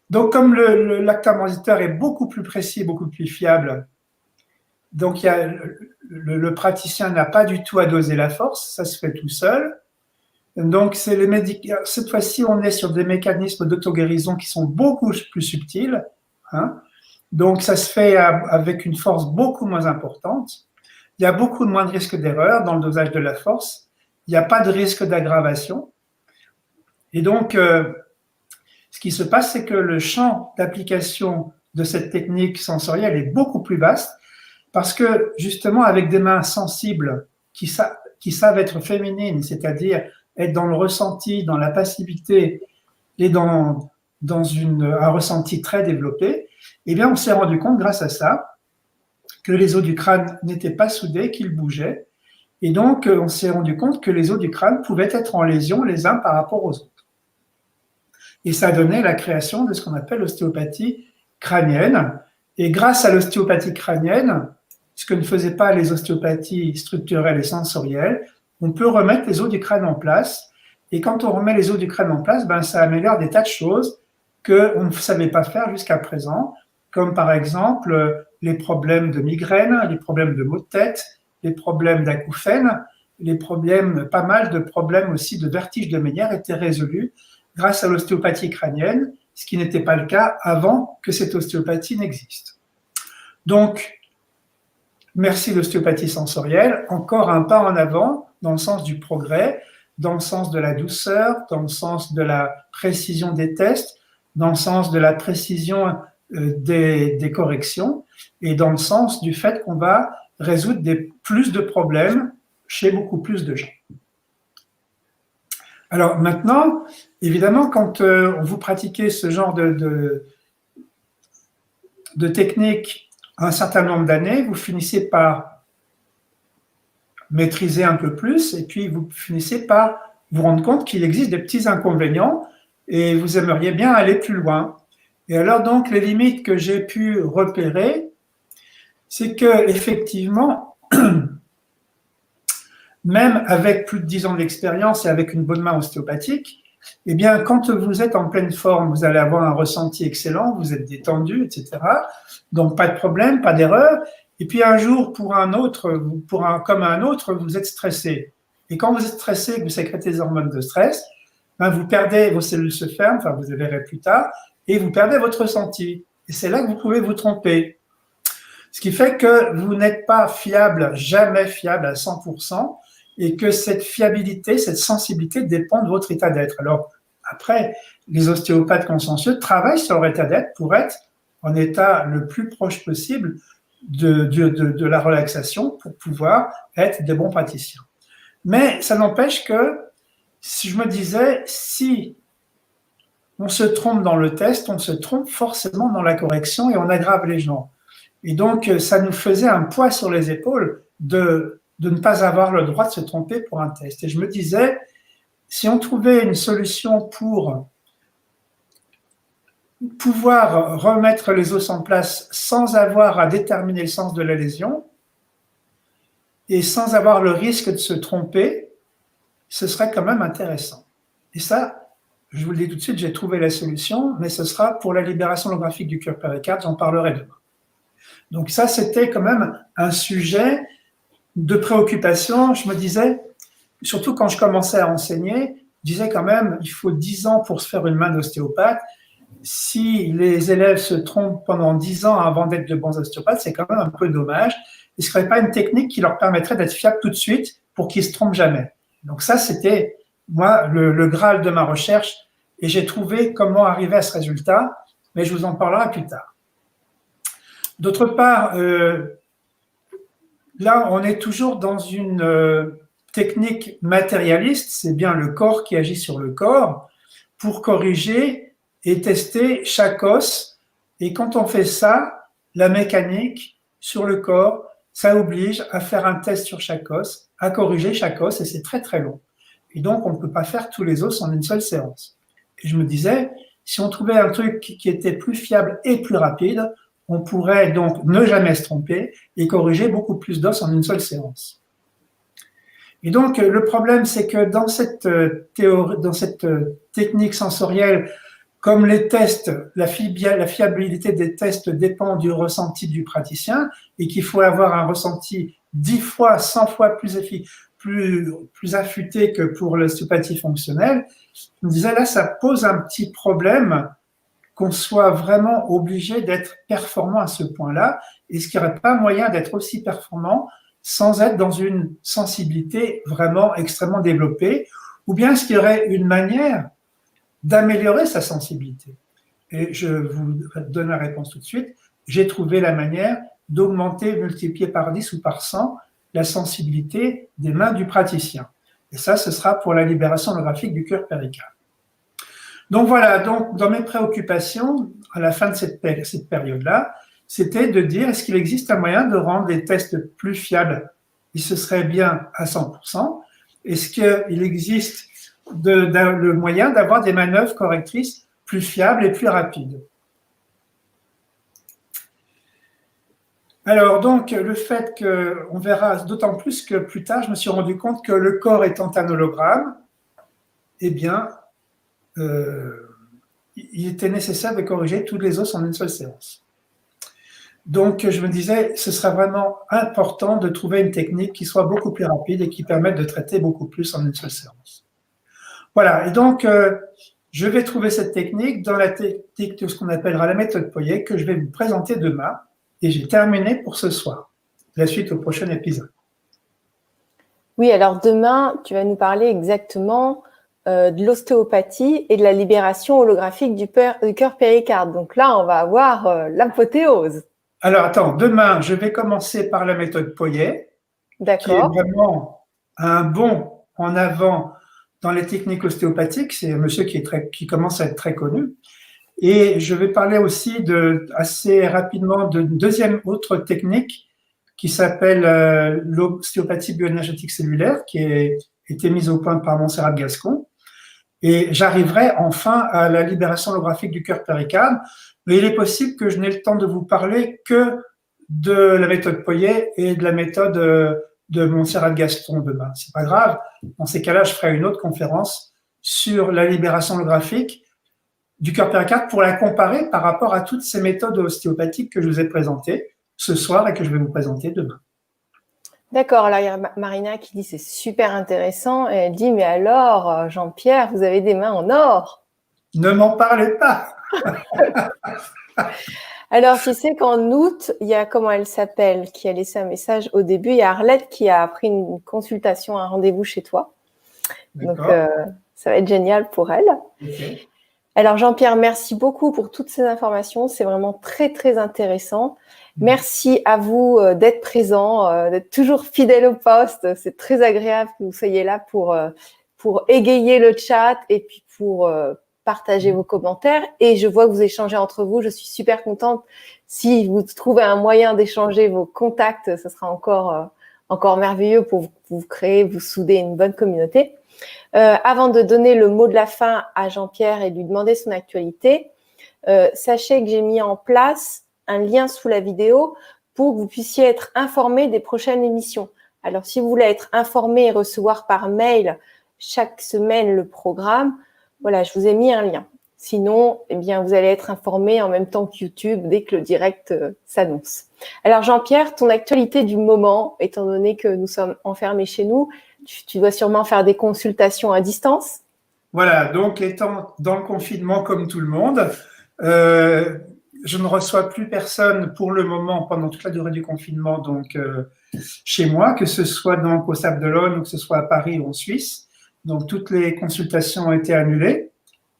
Donc, comme l'acteur est beaucoup plus précis, beaucoup plus fiable, Donc, le praticien n'a pas du tout à doser la force, ça se fait tout seul. Donc, cette fois-ci, on est sur des mécanismes d'auto-guérison qui sont beaucoup plus subtils. Hein. Donc, ça se fait avec une force beaucoup moins importante. Il y a beaucoup moins de risques d'erreur dans le dosage de la force. Il n'y a pas de risque d'aggravation. Et donc, ce qui se passe, c'est que le champ d'application de cette technique sensorielle est beaucoup plus vaste parce que, justement, avec des mains sensibles qui savent être féminines, c'est-à-dire être dans le ressenti, dans la passivité et dans un ressenti très développé, eh bien, on s'est rendu compte, grâce à ça, que les os du crâne n'étaient pas soudés, qu'ils bougeaient. Et donc, on s'est rendu compte que les os du crâne pouvaient être en lésion les uns par rapport aux autres. Et ça a donné la création de ce qu'on appelle l'ostéopathie crânienne. Et grâce à l'ostéopathie crânienne, ce que ne faisaient pas les ostéopathies structurelles et sensorielles, on peut remettre les os du crâne en place. Et quand on remet les os du crâne en place, ben, ça améliore des tas de choses qu'on ne savait pas faire jusqu'à présent, comme par exemple les problèmes de migraine, les problèmes de maux de tête, les problèmes d'acouphènes, pas mal de problèmes aussi de vertige de Ménière étaient résolus grâce à l'ostéopathie crânienne, ce qui n'était pas le cas avant que cette ostéopathie n'existe. Donc, merci l'ostéopathie sensorielle, encore un pas en avant dans le sens du progrès, dans le sens de la douceur, dans le sens de la précision des tests, dans le sens de la précision des corrections et dans le sens du fait qu'on va résoudre plus de problèmes chez beaucoup plus de gens. Alors maintenant, évidemment, quand vous pratiquez ce genre de technique un certain nombre d'années, vous finissez par maîtriser un peu plus et puis vous finissez par vous rendre compte qu'il existe des petits inconvénients et vous aimeriez bien aller plus loin. Et alors donc, les limites que j'ai pu repérer, c'est que effectivement, même avec plus de 10 ans d'expérience et avec une bonne main ostéopathique, eh bien, quand vous êtes en pleine forme, vous allez avoir un ressenti excellent, vous êtes détendu, etc. Donc, pas de problème, pas d'erreur. Et puis, un jour, comme un autre, vous êtes stressé. Et quand vous êtes stressé, vous sécrétez des hormones de stress, ben, vous perdez, vos cellules se ferment, enfin, vous verrez plus tard, et vous perdez votre ressenti. Et c'est là que vous pouvez vous tromper. Ce qui fait que vous n'êtes pas fiable, jamais fiable à 100%, et que cette fiabilité, cette sensibilité dépend de votre état d'être. Alors, après, les ostéopathes consciencieux travaillent sur leur état d'être pour être en état le plus proche possible de la relaxation pour pouvoir être des bons praticiens. Mais ça n'empêche que, si je me disais, si on se trompe dans le test, on se trompe forcément dans la correction et on aggrave les gens. Et donc, ça nous faisait un poids sur les épaules de ne pas avoir le droit de se tromper pour un test. Et je me disais, si on trouvait une solution pour pouvoir remettre les os en place sans avoir à déterminer le sens de la lésion et sans avoir le risque de se tromper, ce serait quand même intéressant. Et ça, je vous le dis tout de suite, j'ai trouvé la solution, mais ce sera pour la libération holographique du cuir péricarde, j'en parlerai demain. Donc ça, c'était quand même un sujet de préoccupation. Je me disais, surtout quand je commençais à enseigner, je disais quand même, il faut 10 ans pour se faire une main d'ostéopathe. Si les élèves se trompent pendant 10 ans avant d'être de bons ostéopathes, c'est quand même un peu dommage. Il ne serait pas une technique qui leur permettrait d'être fiables tout de suite pour qu'ils ne se trompent jamais. Donc ça, c'était, moi, le graal de ma recherche et j'ai trouvé comment arriver à ce résultat, mais je vous en parlerai plus tard. D'autre part, là, on est toujours dans une technique matérialiste, c'est bien le corps qui agit sur le corps, pour corriger et tester chaque os. Et quand on fait ça, la mécanique sur le corps, ça oblige à faire un test sur chaque os, à corriger chaque os, et c'est très très long. Et donc, on ne peut pas faire tous les os en une seule séance. Et je me disais, si on trouvait un truc qui était plus fiable et plus rapide, on pourrait donc ne jamais se tromper et corriger beaucoup plus d'os en une seule séance. Et donc, le problème, c'est que dans cette technique sensorielle, comme les tests, la fiabilité des tests dépend du ressenti du praticien et qu'il faut avoir un ressenti 10 fois, 100 fois plus affûté que pour l'ostéopathie fonctionnelle, je me disais là, ça pose un petit problème qu'on soit vraiment obligé d'être performant à ce point-là. Est-ce qu'il n'y aurait pas moyen d'être aussi performant sans être dans une sensibilité vraiment extrêmement développée? Ou bien est-ce qu'il y aurait une manière d'améliorer sa sensibilité? Et je vous donne la réponse tout de suite. J'ai trouvé la manière d'augmenter, multiplier par 10 ou par 100 la sensibilité des mains du praticien. Et ça, ce sera pour la libération holographique du cœur péricarde. Donc voilà, donc dans mes préoccupations, à la fin de cette période-là, c'était de dire, est-ce qu'il existe un moyen de rendre les tests plus fiables? Et ce serait bien à 100%. Est-ce qu'il existe le moyen d'avoir des manœuvres correctrices plus fiables et plus rapides? Alors donc, le fait qu'on verra, d'autant plus que plus tard, je me suis rendu compte que le corps étant un hologramme, eh bien, il était nécessaire de corriger tous les os en une seule séance. Donc, je me disais, ce sera vraiment important de trouver une technique qui soit beaucoup plus rapide et qui permette de traiter beaucoup plus en une seule séance. Voilà, et donc, je vais trouver cette technique dans la technique de ce qu'on appellera la méthode Poyet, que je vais vous présenter demain, et j'ai terminé pour ce soir. La suite au prochain épisode. Oui, alors demain, tu vas nous parler exactement de l'ostéopathie et de la libération holographique du cœur péricarde. Donc là, on va avoir l'apothéose. Alors, attends, demain, je vais commencer par la méthode Poyet, qui est vraiment un bond en avant dans les techniques ostéopathiques. C'est un monsieur qui commence à être très connu. Et je vais parler aussi assez rapidement d'une deuxième autre technique qui s'appelle l'ostéopathie bioénergétique cellulaire, qui a été mise au point par Montserrat Gascon. Et j'arriverai enfin à la libération holographique du cœur péricarde, mais il est possible que je n'ai le temps de vous parler que de la méthode Poyet et de la méthode de Montserrat Gascon demain. C'est pas grave. Dans ces cas-là, je ferai une autre conférence sur la libération holographique du cœur péricarde pour la comparer par rapport à toutes ces méthodes ostéopathiques que je vous ai présentées ce soir et que je vais vous présenter demain. D'accord, alors il y a Marina qui dit c'est super intéressant et elle dit mais alors Jean-Pierre, vous avez des mains en or. Ne m'en parlez pas. Alors tu sais qu'en août, il y a comment elle s'appelle qui a laissé un message au début, il y a Arlette qui a pris une consultation, un rendez-vous chez toi. Donc ça va être génial pour elle. Okay. Alors Jean-Pierre, merci beaucoup pour toutes ces informations, c'est vraiment très très intéressant. Merci à vous d'être présent, d'être toujours fidèle au poste. C'est très agréable que vous soyez là pour égayer le chat et puis pour partager vos commentaires. Et je vois que vous échangez entre vous. Je suis super contente. Si vous trouvez un moyen d'échanger vos contacts, ce sera encore merveilleux pour vous créer, vous souder une bonne communauté. Avant de donner le mot de la fin à Jean-Pierre et lui demander son actualité, sachez que j'ai mis en place un lien sous la vidéo pour que vous puissiez être informé des prochaines émissions. Alors, si vous voulez être informé et recevoir par mail chaque semaine le programme, voilà, je vous ai mis un lien. Sinon, eh bien, vous allez être informé en même temps que YouTube dès que le direct s'annonce. Alors, Jean-Pierre, ton actualité du moment, étant donné que nous sommes enfermés chez nous, tu dois sûrement faire des consultations à distance. Voilà, donc étant dans le confinement comme tout le monde, je ne reçois plus personne pour le moment pendant toute la durée du confinement, donc chez moi, que ce soit donc au Sable d'Olonne ou que ce soit à Paris ou en Suisse. Donc toutes les consultations ont été annulées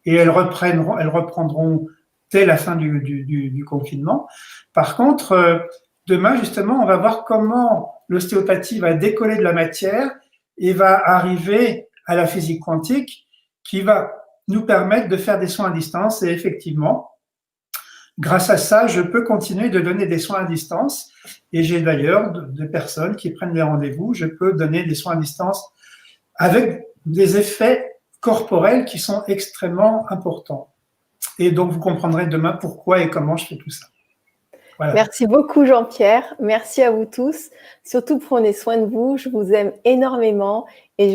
et elles reprendront dès la fin du confinement. Par contre, demain justement, on va voir comment l'ostéopathie va décoller de la matière et va arriver à la physique quantique qui va nous permettre de faire des soins à distance. Et effectivement, grâce à ça, je peux continuer de donner des soins à distance. Et j'ai d'ailleurs des personnes qui prennent des rendez-vous. Je peux donner des soins à distance avec des effets corporels qui sont extrêmement importants. Et donc, vous comprendrez demain pourquoi et comment je fais tout ça. Voilà. Merci beaucoup Jean-Pierre, merci à vous tous. Surtout prenez soin de vous, je vous aime énormément